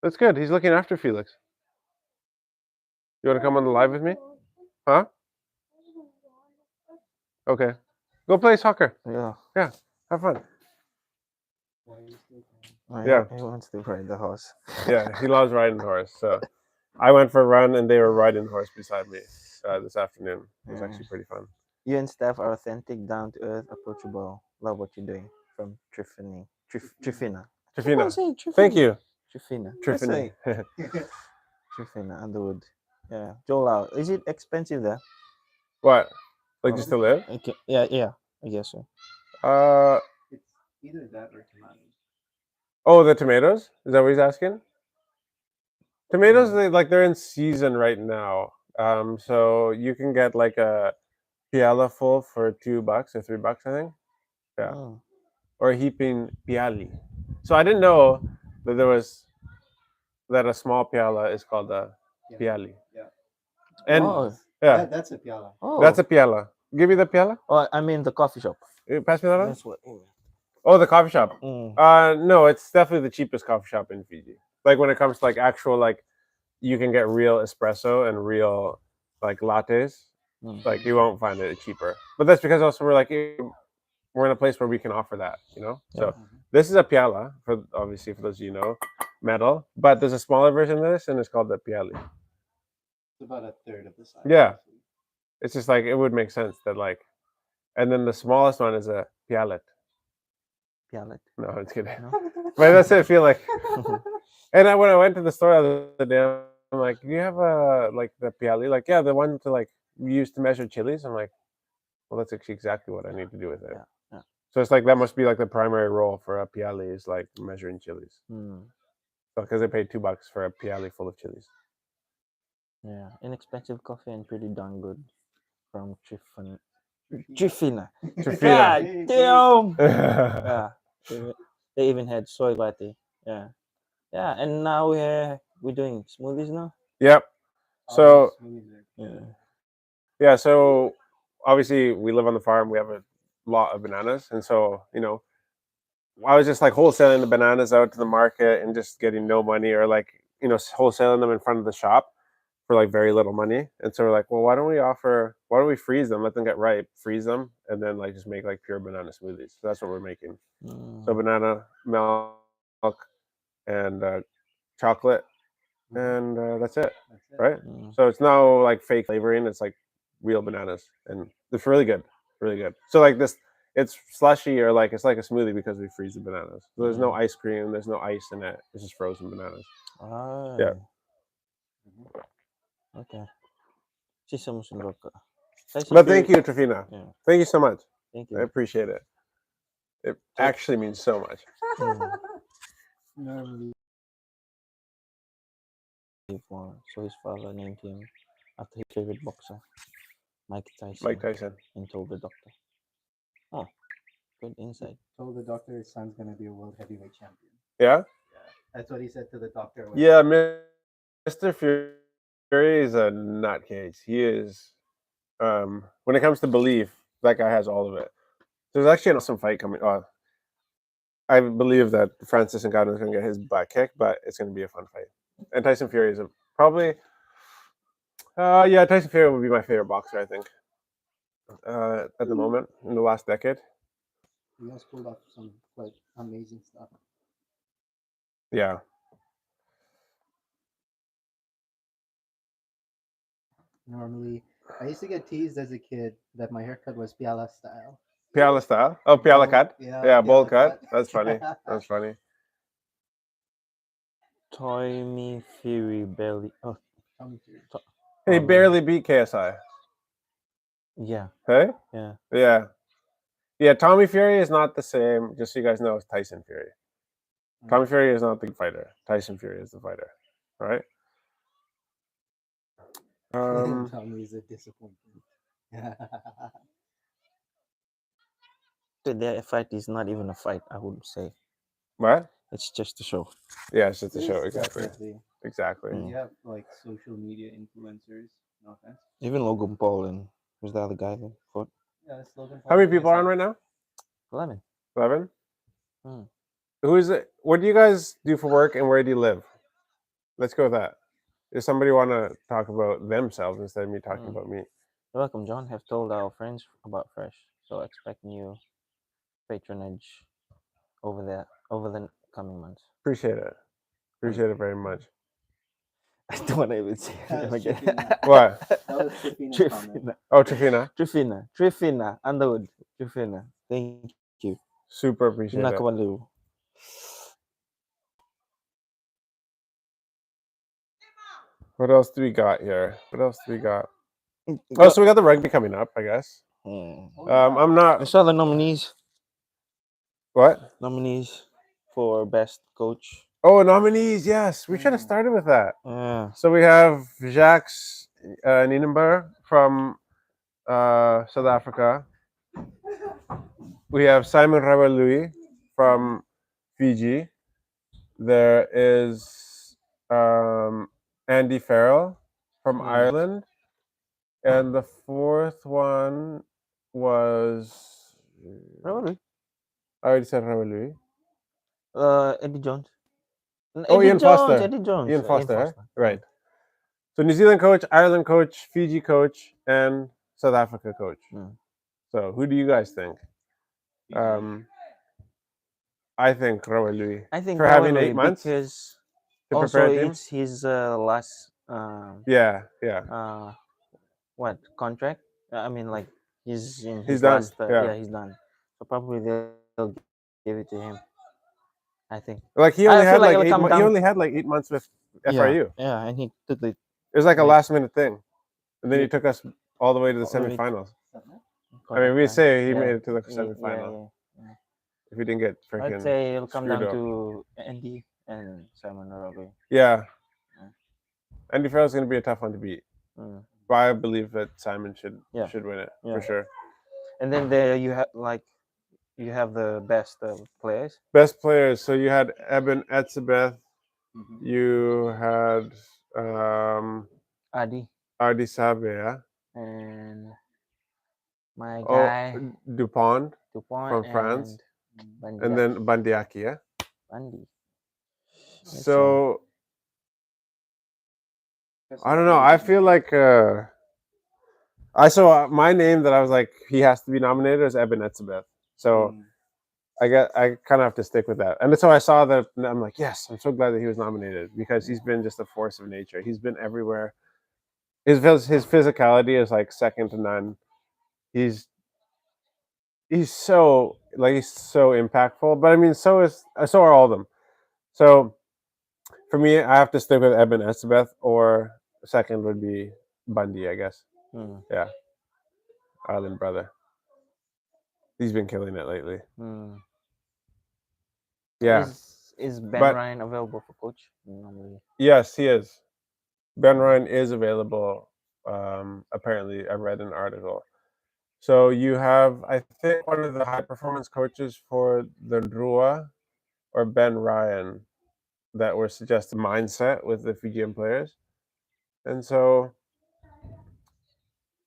That's good. He's looking after Felix. You want to come on the live with me? Huh? Okay. Go play soccer. Yeah. Have fun. Yeah. He wants to ride the horse. Yeah, he loves riding horse. So I went for a run and they were riding horse beside me this afternoon. It was actually pretty fun. You and Steph are authentic, down to earth, approachable. Love what you're doing. From Triffina. Trifina. Trifina. Thank you. Trifina. Trifina. Trifina Underwood. Yeah. Joel, is it expensive there? What? Like just to live? Okay. Yeah. I guess so. It's either that or tomatoes. Oh, the tomatoes? Is that what he's asking? Tomatoes, they're in season right now. So you can get like a piala full for $2 or $3, I think. Yeah. Oh. Or a heaping piali. So I didn't know that a small piala is called a piali. Yeah. And Yeah, that's a piala. Oh. that's a piala. Give me the piala. Oh, I mean the coffee shop. Pass me that one. That's what. Oh, the coffee shop. Mm. No, it's definitely the cheapest coffee shop in Fiji. Like when it comes to like actual like, you can get real espresso and real like lattes. Like you won't find it cheaper. But that's because also we're in a place where we can offer that, you know. So this is a piala for obviously for those of you know, metal. But there's a smaller version of this, and it's called the piali. It's about a third of the size. Yeah, it's just like it would make sense that like, and then the smallest one is a pialet. Pialet. No, I'm just kidding. No? But that's it. I feel like. And when I went to the store the other day, I'm like, "Do you have a like the piali? Like, yeah, the one to like use to measure chilies." I'm like, "Well, that's actually exactly what I need to do with it." Yeah. So it's like that must be like the primary role for a piali is like measuring chilies. So because they paid $2 for a piali full of chilies. Yeah, inexpensive coffee and pretty darn good from Trifina. God damn. Yeah, they even had soy latte. Yeah, and now we're doing smoothies now. Yep. So Yeah. So obviously we live on the farm. We have a lot of bananas, and so I was just like wholesaling the bananas out to the market and just getting no money, or like wholesaling them in front of the shop for like very little money. And so we're like, well, why don't we freeze them, let them get ripe, freeze them, and then like just make like pure banana smoothies. So that's what we're making. So banana, milk, and chocolate, and that's it, right? So it's no like fake flavoring. It's like real bananas, and it's really good, really good. So like this, it's slushy, or like it's like a smoothie because we freeze the bananas. So there's no ice cream, there's no ice in it. It's just frozen bananas. Yeah. Okay. But thank you, Trifina. Yeah. Thank you so much. Thank I you. appreciate it. It actually means so much. So his father named him after his favorite boxer, Mike Tyson. Mike Tyson. And told the doctor. Oh, good insight. Told the doctor his son's gonna be a world heavyweight champion. Yeah? That's what he said to the doctor. Yeah, Mr. Fury is a nutcase. He is when it comes to belief, that guy has all of it. There's actually an awesome fight coming. I believe that Francis Ngannou is going to get his butt kicked, but it's going to be a fun fight. And Tyson Fury is probably, Tyson Fury would be my favorite boxer, I think, at the moment in the last decade. You guys pulled off some quite amazing stuff. Yeah. Normally, I used to get teased as a kid that my haircut was Piala style. Piala style? Oh, Piala cut? Yeah, bowl Piala cut. That's funny. That's funny. Tommy Fury barely. Oh, Tommy Fury. He man. barely beat KSI. Yeah, Hey? yeah. Yeah. Yeah, Tommy Fury is not the same, just so you guys know, as Tyson Fury. Tommy Fury is not the fighter. Tyson Fury is the fighter. All right? Tommy is a disappointment. So their fight is not even a fight. I would say What? it's just a show. Yeah, it's just a It show. is Exactly. definitely. Exactly. And you have like social media influencers. No offense. Even Logan Paul and who's the other guy that fought? Yeah, it's Logan Paul. How many people are on right now? 11. 11? Hmm. Who is it? What do you guys do for work and where do you live? Let's go with that. If somebody want to talk about themselves instead of me talking about me. You're welcome, John. Have told our friends about Fresh, so expect new patronage over the coming months. Appreciate it. Appreciate it very much. I don't want to even say That it was again. Trifina. What? That was Trifina's comment. Oh, Trifina. Trifina, Underwood, Trifina. Thank you. Super appreciate it. Nakabalo. What else do we got here? What else do we got? Oh, so we got the rugby coming up, I guess. I'm I not. saw the nominees What? for best coach. Oh, nominees. Yes, we should have started with that. Yeah. So we have Jacques Nienenberg from South Africa. We have Simon Ravalui from Fiji. There is Andy Farrell from Ireland. And the fourth one was... Ravalui. I already said Ravalui. Eddie Jones. Ian Foster. Eddie Jones. Ian Foster. Right. So New Zealand coach, Ireland coach, Fiji coach, and South Africa coach. So who do you guys think? I think Ravalui. I think for having 8 months because to also prepare a team. it's his last Yeah. what contract? I mean, like he's in his He's done, last. yeah. He's done. So probably they'll give it to him. I think. Like he I only feel had like like it'll come 8 he down- only had like 8 months with FRU. Yeah, and he took the. It was like a Right. last minute thing. And then he Yeah. took us all the way to the All the way- semifinals. I mean, we'd say he made it to the semifinal. Yeah. If he didn't get freaking I'd say it'll come down screwed up. to Andy and Simon Ravalui. Yeah. Yeah. Andy Farrell's going to be a tough one to beat. But I believe that Simon should win it for sure. And then there you have the best players. Best players. So you had Eben Etzebeth. You had Adi Ardi Sabea. and my guy Dupont Dupont from France. and then Bandiaki, yeah? Bandi. So I don't know. I feel like I saw my name that I was like he has to be nominated as Eben Etzebeth. So I kind of have to stick with that. And so I saw that and I'm like, yes, I'm so glad that he was nominated because he's been just a force of nature. He's been everywhere. His physicality is like second to none. He's so impactful. But I mean, so are all of them. So for me, I have to stick with Eben Etzebeth, or second would be Bundy, I guess. Yeah, Ireland brother. He's been killing it lately. Yeah. Is Ben Ryan available for coach? Yes, he is. Ben Ryan is available. Apparently, I read an article. So you have, I think, one of the high performance coaches for the Drua, or Ben Ryan, that were suggested mindset with the Fijian players. And so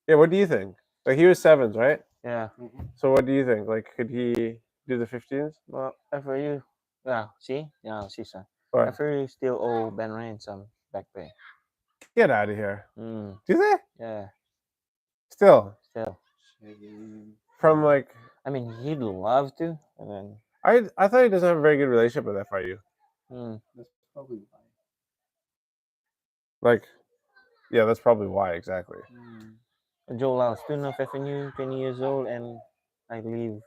Yeah, what do you think? Like he was sevens, right? Yeah. So what do you think? Like, could he do the 15s? Well, FRU. Yeah. See. Yeah. See, son. Or FRU still owe Ben Ryan some back pay. get out of here? Mm. Do they Yeah. still Still. from like? I mean, he'd love to, and then. I thought he doesn't have a very good relationship with FIU. Mm. That's probably why. Like, yeah, that's probably why exactly. Joel Lau, student of FNU, 20 years old, and I live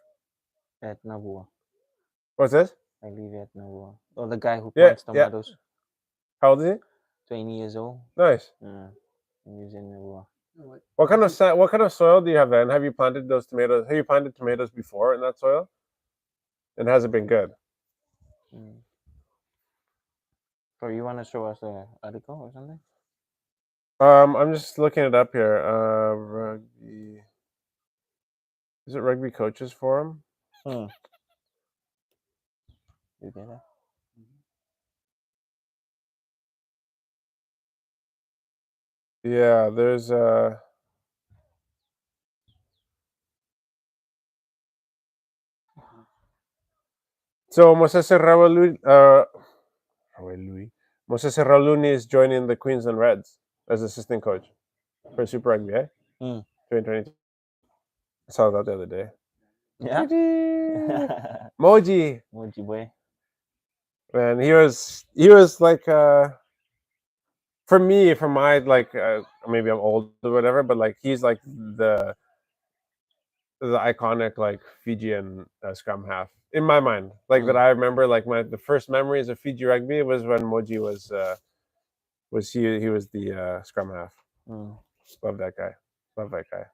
at Nabua. What's this? I live at Nabua. Oh, the guy who Yeah, plants yeah. tomatoes. How old is he? 20 years old. Nice. Yeah. He lives in Nabua. What kind of soil do you have then? Have you planted those tomatoes? Have you planted tomatoes before in that soil? And has it been good? Mm. So you want to show us the article or something? I'm just looking it up here. Rugby. Is it Rugby Coaches Forum? Hmm. You get that? Yeah, there's so Moses Rauluni is joining the Queensland Reds as assistant coach for Super Rugby, eh? 2022. I saw that the other day. Yeah. Moji. Moji boy. Man, he was like for me, for my like maybe I'm old or whatever, but like he's like the iconic like Fijian scrum half in my mind. Like that I remember like the first memories of Fiji rugby was when Moji was he was the scrum half. Love that guy. Love that guy.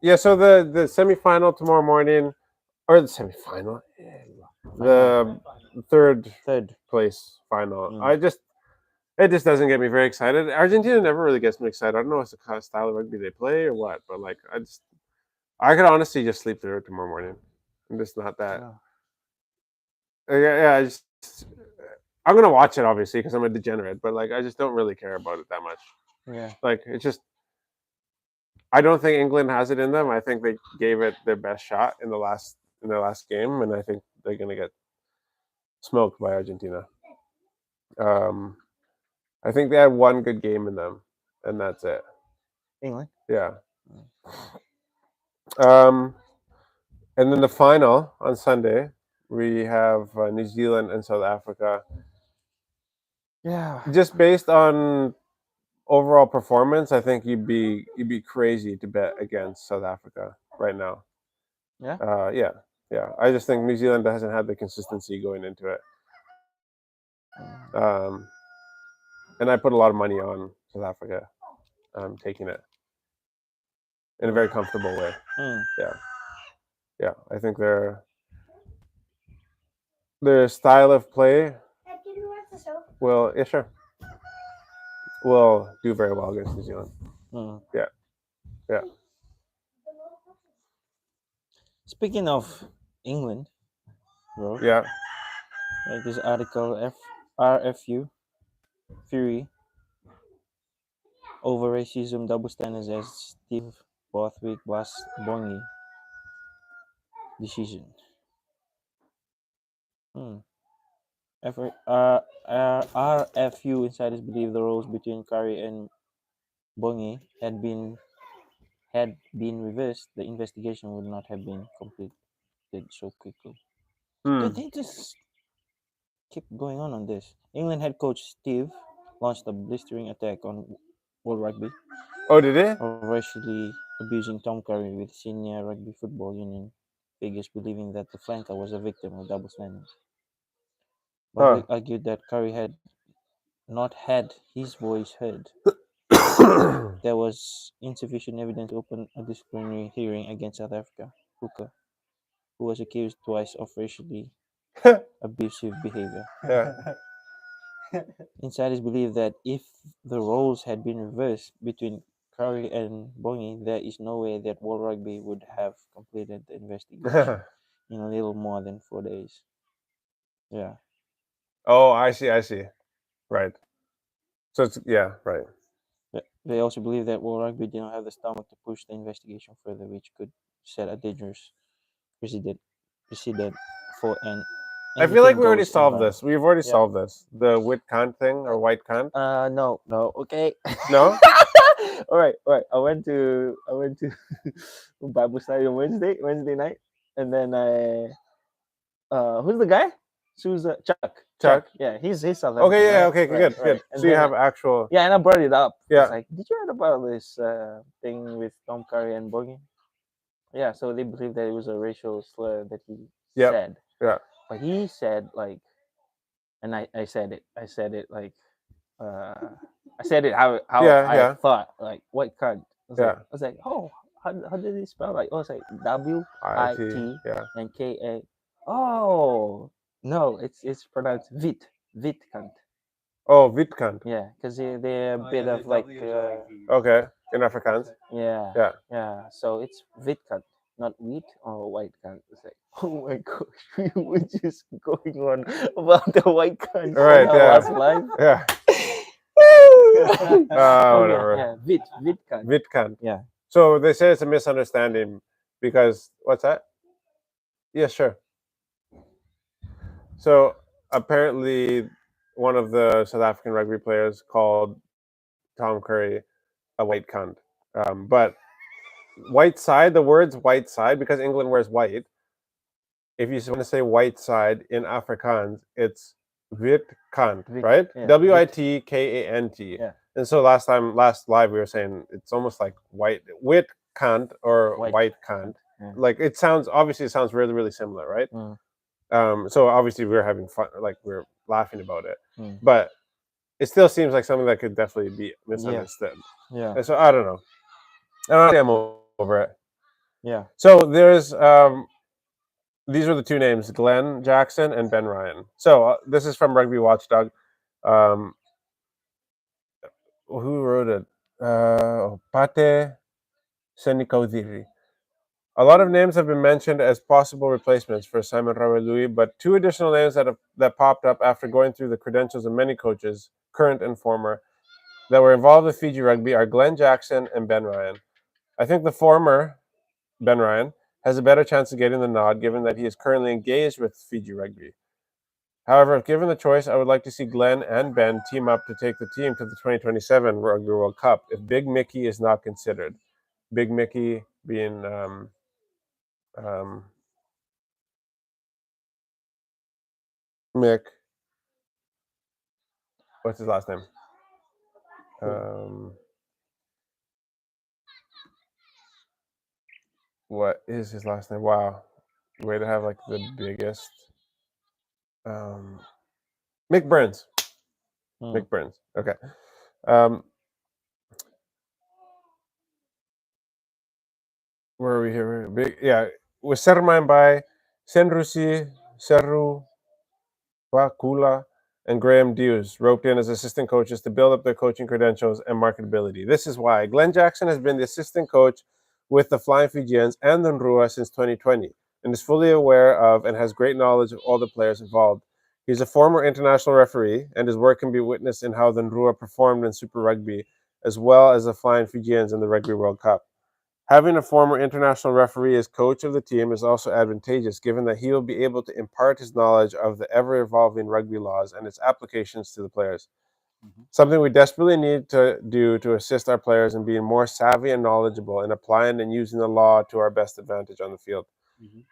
Yeah, so the semifinal tomorrow morning, or the semifinal, the third place final. It just doesn't get me very excited. Argentina never really gets me excited. I don't know if it's the kind of style of rugby they play or what, but like I could honestly just sleep through it tomorrow morning. I'm just not that. Yeah, I'm gonna watch it obviously because I'm a degenerate, but like I just don't really care about it that much. Yeah. Like it's just I don't think England has it in them. I think they gave it their best shot in their last game, and I think they're gonna get smoked by Argentina. I think they had one good game in them, and that's it. England. Yeah. And then the final on Sunday, we have New Zealand and South Africa. Yeah. Just based on overall performance, I think you'd be crazy to bet against South Africa right now. Yeah. Yeah. I just think New Zealand hasn't had the consistency going into it. And I put a lot of money on South Africa taking it in a very comfortable way. Yeah. I think their style of play will, yeah, sure, will do very well against New Zealand. Yeah. Speaking of England, bro. Yeah. Like this article, RFU Fury over racism double standards as Steve Borthwick was Bongi decision. RFU insiders believe the roles between Curry and Bongi had been reversed, the investigation would not have been completed so quickly. They just keep going on this. England head coach Steve launched a blistering attack on World Rugby. Oh, did it? Of racially abusing Tom Curry, with senior rugby football union figures believing that the flanker was a victim of double standards. But argued that Curry had not had his voice heard. There was insufficient evidence to open a disciplinary hearing against South Africa hooker, who was accused twice of racially abusive behavior. Insiders believe that if the roles had been reversed between Curry and Bongi, there is no way that World Rugby would have completed the investigation in a little more than 4 days. Yeah. Oh, I see. Right. So it's right. They also believe that World Rugby did not have the stomach to push the investigation further, which could set a dangerous precedent for I feel like anything we already goes solved environment. this. We've already Yeah. solved this. The wit cunt thing or white cunt. No, okay. No? All right. I went to Bible study on Wednesday night, and then who's the guy? Chuck. Chuck? Yeah, he's South African, Okay, yeah, right? okay, good, Right. good. And So you then have actual. yeah, and I brought it up. I was Yeah. like, did you read about this thing with Tom Curry and Bogie? Yeah, so they believe that it was a racial slur that he Yep. said. Yeah. But he said like, and I said it. I said it like, I said it how Yeah, I yeah. thought, like white card. Yeah. I was like, oh, how did he spell? Like, oh, it's like WIT Yeah. and KA. Oh no, it's pronounced Vit cunt. Oh, wit cunt. Yeah, because they're a bit of like Okay. In Afrikaans. yeah. Yeah. So it's Vit cunt, not wheat or white cunt. It's like, oh my gosh, we were just going on about the white cunt Right, on our yeah. last live. Yeah. Okay, Whatever. yeah, Vit cunt. Wit cunt. Yeah. So they say it's a misunderstanding because what's that? Yeah, sure. So apparently, one of the South African rugby players called Tom Curry a white cunt. But white side, the words white side, because England wears white. If you want to say white side in Afrikaans, it's wit kant, right? yeah, Witkant. Yeah. And so last live, we were saying it's almost like wit kant or white kant. Yeah. Like it sounds really, really similar, right? So obviously we were having fun, like we were laughing about it, but it still seems like something that could definitely be misunderstood. Yeah. And so I don't know. I'm over it. Yeah. So there's these are the two names: Glenn Jackson and Ben Ryan. So this is from Rugby Watchdog. Who wrote it? Pate Senikaudiri. A lot of names have been mentioned as possible replacements for Simon Rawelui, but two additional names that popped up after going through the credentials of many coaches, current and former, that were involved with Fiji rugby are Glenn Jackson and Ben Ryan. I think the former, Ben Ryan, has a better chance of getting the nod given that he is currently engaged with Fiji rugby. However, if given the choice, I would like to see Glenn and Ben team up to take the team to the 2027 Rugby World Cup if Big Mickey is not considered. Big Mickey being Mick. What's his last name? What is his last name? Wow. Way to have like the biggest. Mick Burns. Mick Burns. Okay. Where are we here? Big, yeah. With Sermain by Senrusi, Seru, Wakula, and Graham Hughes roped in as assistant coaches to build up their coaching credentials and marketability. This is why Glenn Jackson has been the assistant coach with the Flying Fijians and the Nrua since 2020 and is fully aware of and has great knowledge of all the players involved. He's a former international referee, and his work can be witnessed in how the Nrua performed in Super Rugby, as well as the Flying Fijians in the Rugby World Cup. Having a former international referee as coach of the team is also advantageous, given that he will be able to impart his knowledge of the ever-evolving rugby laws and its applications to the players. Something we desperately need to do to assist our players in being more savvy and knowledgeable in applying and using the law to our best advantage on the field.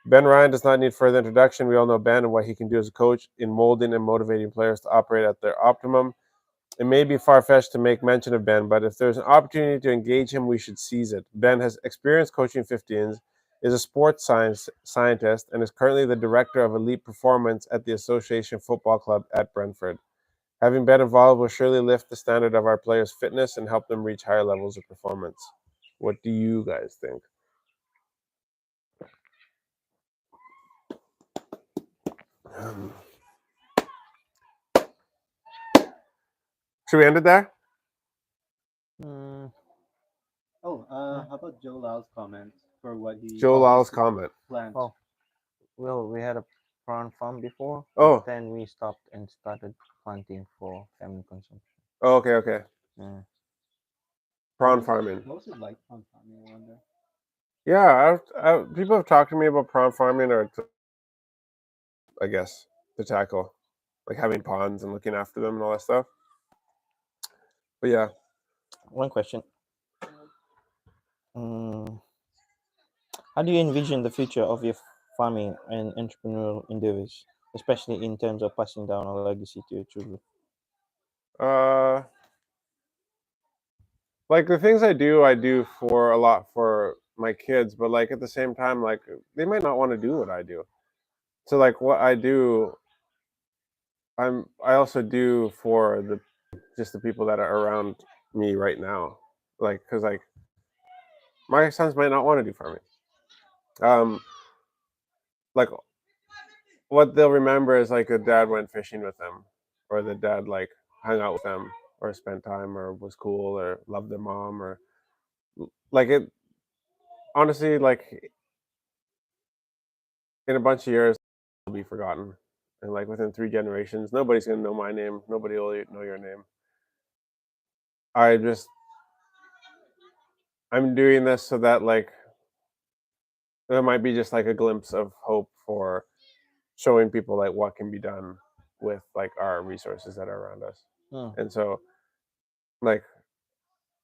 Ben Ryan does not need further introduction. We all know Ben and what he can do as a coach in molding and motivating players to operate at their optimum. It may be far-fetched to make mention of Ben, but if there's an opportunity to engage him, we should seize it. Ben has experience coaching 15s, is a sports scientist, and is currently the director of elite performance at the Association Football Club at Brentford. Having been involved will surely lift the standard of our players' fitness and help them reach higher levels of performance. What do you guys think? Should we end it there? How about Joe Lyle's comment for what he Joe Lyle's comment. planned? Oh, well, we had a prawn farm before. Oh. Then we stopped and started planting for family consumption. Oh, okay. Yeah. prawn farming. Mostly like prawn farming, I wonder. Yeah, people have talked to me about prawn farming, or I guess to tackle like having ponds and looking after them and all that stuff. But yeah, One question. How do you envision the future of your farming and entrepreneurial endeavors, especially in terms of passing down a legacy to your children? uh, like the things I do for a lot for my kids, but like at the same time, like they might not want to do what I do. So like what I do, I also do for just the people that are around me right now, like because like my sons might not want to do farming. Um, like what they'll remember is like the dad went fishing with them, or the dad like hung out with them, or spent time, or was cool, or loved their mom, or like it. Honestly, like in a bunch of years, it'll be forgotten, and like within 3 generations, nobody's gonna know my name. Nobody will know your name. I just I'm doing this so that like there might be just like a glimpse of hope for showing people like what can be done with like our resources that are around us. And so like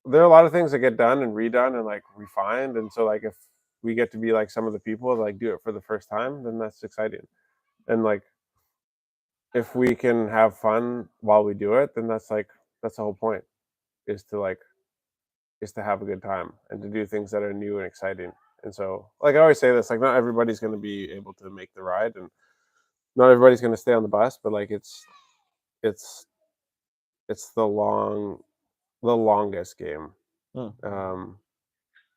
there are a lot of things that get done and redone and like refined, and so like if we get to be like some of the people that like do it for the first time, then that's exciting. And like if we can have fun while we do it, then that's the whole point, is to like is to have a good time and to do things that are new and exciting. And so like I always say this, like not everybody's going to be able to make the ride, and not everybody's going to stay on the bus, but like it's it's the longest game. Because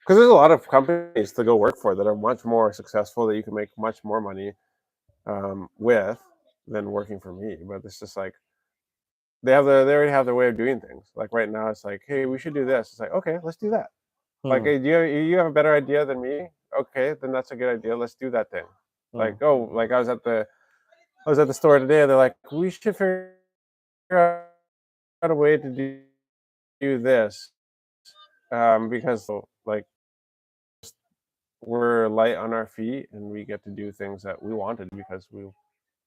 there's a lot of companies to go work for that are much more successful, that you can make much more money with than working for me. But it's just like they already have their way of doing things. Like right now, it's like, hey, we should do this. It's like, okay, let's do that. Like, hey, you have a better idea than me? Okay, then that's a good idea. Let's do that thing. Like, oh, like I was at the store today. They're like, we should figure out a way to do this because like we're light on our feet and we get to do things that we wanted because we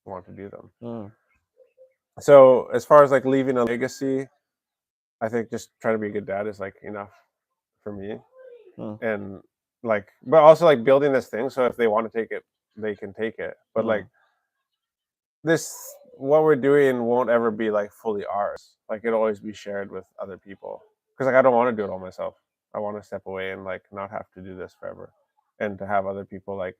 want to do them. So as far as like leaving a legacy, I think just trying to be a good dad is like enough for me. And like, but also like building this thing so if they want to take it, they can take it. But like this, what we're doing won't ever be like fully ours. Like it'll always be shared with other people. Because like I don't want to do it all myself. I want to step away and like not have to do this forever, and to have other people like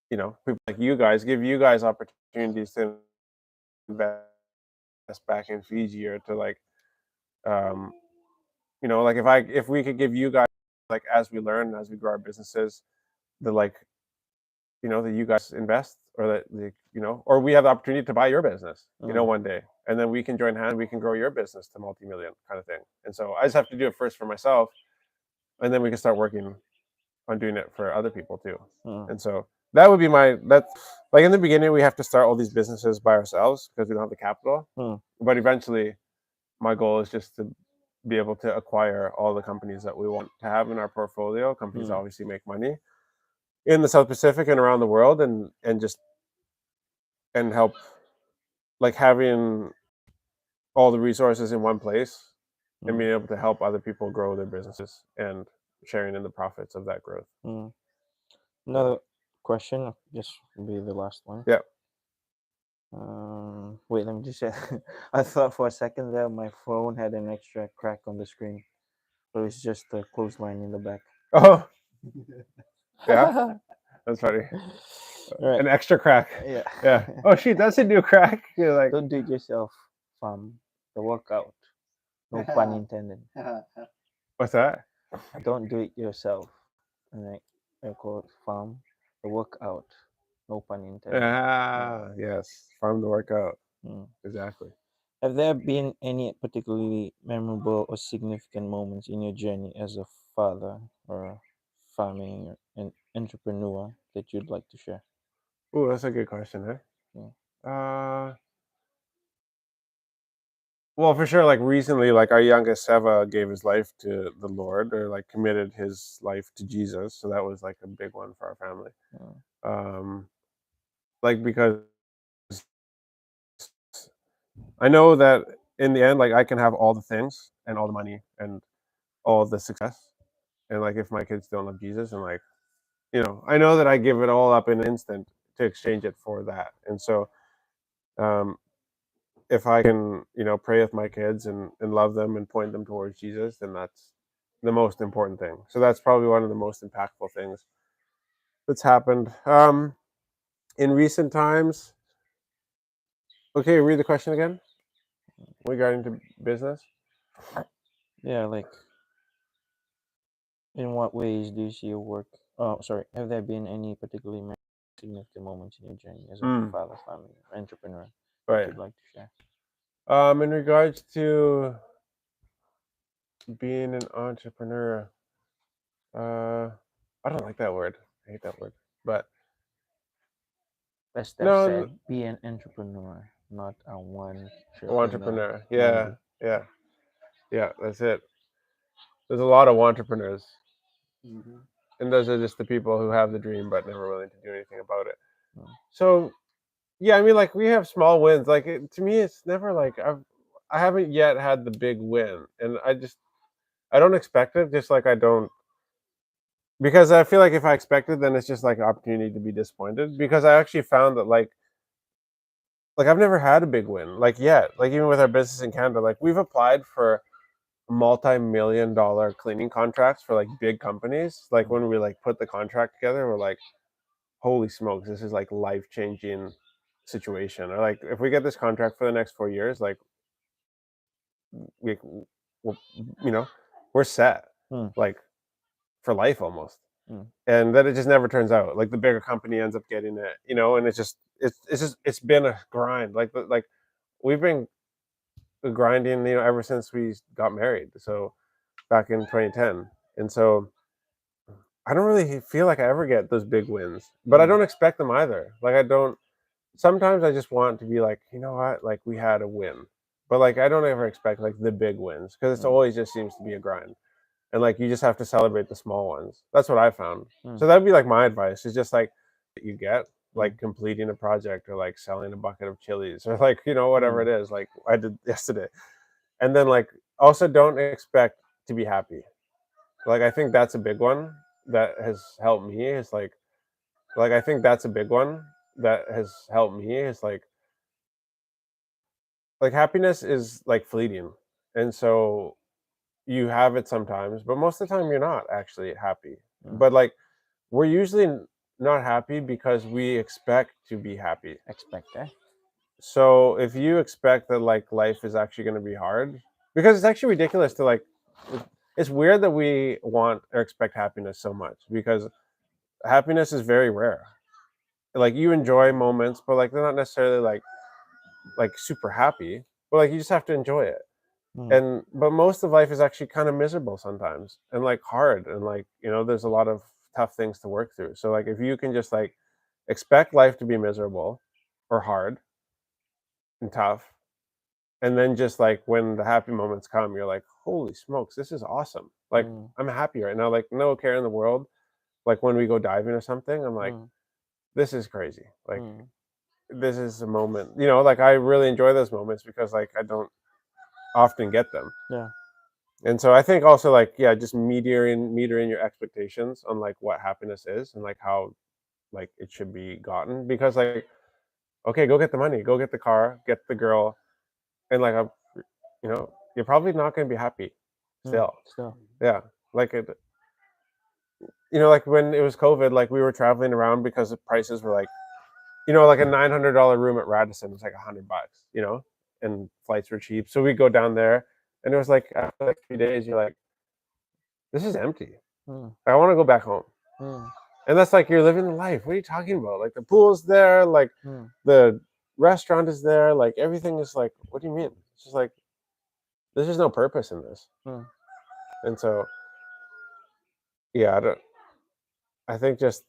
people like you guys give you guys opportunities to invest back in Fiji, or to like um like if we could give you guys like as we learn, as we grow our businesses, the like that you guys invest, or that or we have the opportunity to buy your business one day, and then we can join hands, we can grow your business to multi-million kind of thing. And so I just have to do it first for myself, and then we can start working on doing it for other people too. And so that would be that's like in the beginning we have to start all these businesses by ourselves because we don't have the capital. But eventually my goal is just to be able to acquire all the companies that we want to have in our portfolio, companies that obviously make money in the South Pacific and around the world, and help, like having all the resources in one place and being able to help other people grow their businesses and sharing in the profits of that growth. Another question, just be the last one. Yeah. Wait, let me just say. I thought for a second there my phone had an extra crack on the screen, but it's just a clothesline in the back. Oh, yeah, that's funny. Right. An extra crack. Yeah. Yeah. Oh shit, that's a new crack. You're like, Don't do it yourself, fam. The workout. No pun intended. what's that? Don't do it yourself. And I call it farm. The workout. No pun intended. Yes, farm to work out. Exactly. Have there been any particularly memorable or significant moments in your journey as a father or a farming and entrepreneur that you'd like to share? Oh, that's a good question, eh? Yeah. Well, for sure, like recently, like our youngest Seva gave his life to the Lord, or like committed his life to Jesus. So that was like a big one for our family. Mm. Like because I know that in the end, like I can have all the things and all the money and all the success, and like if my kids don't love Jesus, and like I know that I give it all up in an instant to exchange it for that. And so, um, if I can, pray with my kids and love them and point them towards Jesus, then that's the most important thing. So that's probably one of the most impactful things that's happened in recent times. Okay, read the question again regarding to business. Yeah, like in what ways do you see your work? Oh, sorry. Have there been any particularly significant moments in your journey as a father, family, or entrepreneur that Right. you'd like to share? In regards to being an entrepreneur, I don't like that word. I hate that word. But As Steph no, said, be an entrepreneur, not a one entrepreneur. only. Yeah. That's it. There's a lot of entrepreneurs, Mm-hmm. and those are just the people who have the dream but never willing to do anything about it. Mm. So, yeah, I mean, like we have small wins. Like to me, it's never like I haven't yet had the big win, and I don't expect it. Just like I don't, because I feel like if I expect it, then it's just like an opportunity to be disappointed. Because I actually found that like I've never had a big win like yet. Like even with our business in Canada, like we've applied for multi-million-dollar cleaning contracts for like big companies. Like when we like put the contract together, we're like, holy smokes, this is like life-changing situation. Or like if we get this contract for the next 4 years, like we will, we're set Mm. like for life almost. Mm. And then it just never turns out. Like the bigger company ends up getting it, and it's been a grind. Like we've been grinding, ever since we got married. So back in 2010. And so I don't really feel like I ever get those big wins, but I don't expect them either. Like I don't. Sometimes I just want to be like, you know what, like we had a win, but like I don't ever expect like the big wins because it's always just seems to be a grind, and like you just have to celebrate the small ones. That's what I found. So that'd be like my advice is just like you get like completing a project or like selling a bucket of chilies or like whatever it is like I did yesterday, and then like also don't expect to be happy. Like I think that's a big one that has helped me is like I think that's a big one that has helped me is like happiness is like fleeting, and so you have it sometimes, but most of the time you're not actually happy. But like we're usually not happy because we expect to be happy. Expect that. So if you expect that like life is actually going to be hard, because it's actually ridiculous to like it's weird that we want or expect happiness so much because happiness is very rare. Like you enjoy moments, but like they're not necessarily like super happy, but like you just have to enjoy it. And but most of life is actually kind of miserable sometimes and like hard, and like there's a lot of tough things to work through. So like if you can just like expect life to be miserable or hard and tough, and then just like when the happy moments come, you're like, holy smokes, this is awesome. Like I'm happy right now, like no care in the world. Like when we go diving or something, I'm like, this is crazy. Like this is a moment, like I really enjoy those moments because like I don't often get them. Yeah. And so I think also like, yeah, just metering your expectations on like what happiness is and like how like it should be gotten. Because like, okay, go get the money, go get the car, get the girl, and like you're probably not going to be happy still. Still. Yeah, like like when it was COVID, like we were traveling around because the prices were like, like a $900 room at Radisson was like $100, and flights were cheap. So we go down there, and it was like after like 3 days, you're like, this is empty. I want to go back home. And that's like you're living the life. What are you talking about? Like the pool's there, like the restaurant is there, like everything is like, what do you mean? It's just like there's just no purpose in this. And so yeah, I think just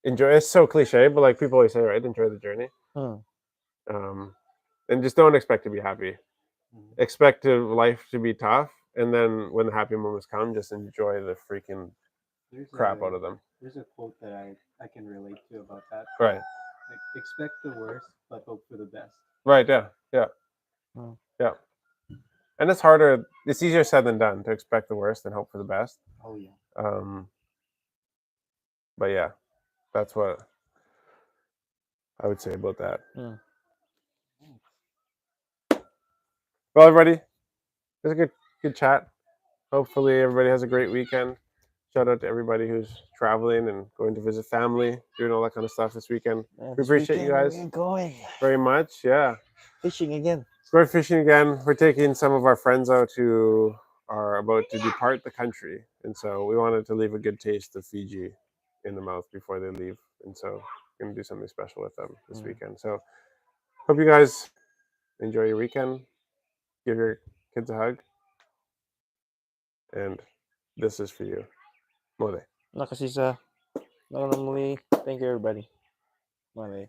enjoy. It's so cliche, but like people always say, right? Enjoy the journey. And just don't expect to be happy. expect life to be tough, and then when the happy moments come, just enjoy the freaking crap out of them. There's a quote that I can relate to about that. Right. Like, expect the worst, but hope for the best. Right. Yeah. Yeah. Mm. Yeah. And it's harder. It's easier said than done to expect the worst and hope for the best. Oh yeah. But yeah, that's what I would say about that. Mm. Well, everybody, it was a good chat. Hopefully, everybody has a great weekend. Shout out to everybody who's traveling and going to visit family, doing all that kind of stuff this weekend. We This appreciate you weekend, guys We're going very much. Yeah, fishing again. going fishing again. We're taking some of our friends out who are about to depart the country, and so we wanted to leave a good taste of Fiji in the mouth before they leave, and so we're gonna do something special with them this weekend. So hope you guys enjoy your weekend. Give your kids a hug, and this is for you. Mole. Nakasisa. Normally, thank you everybody. Bye.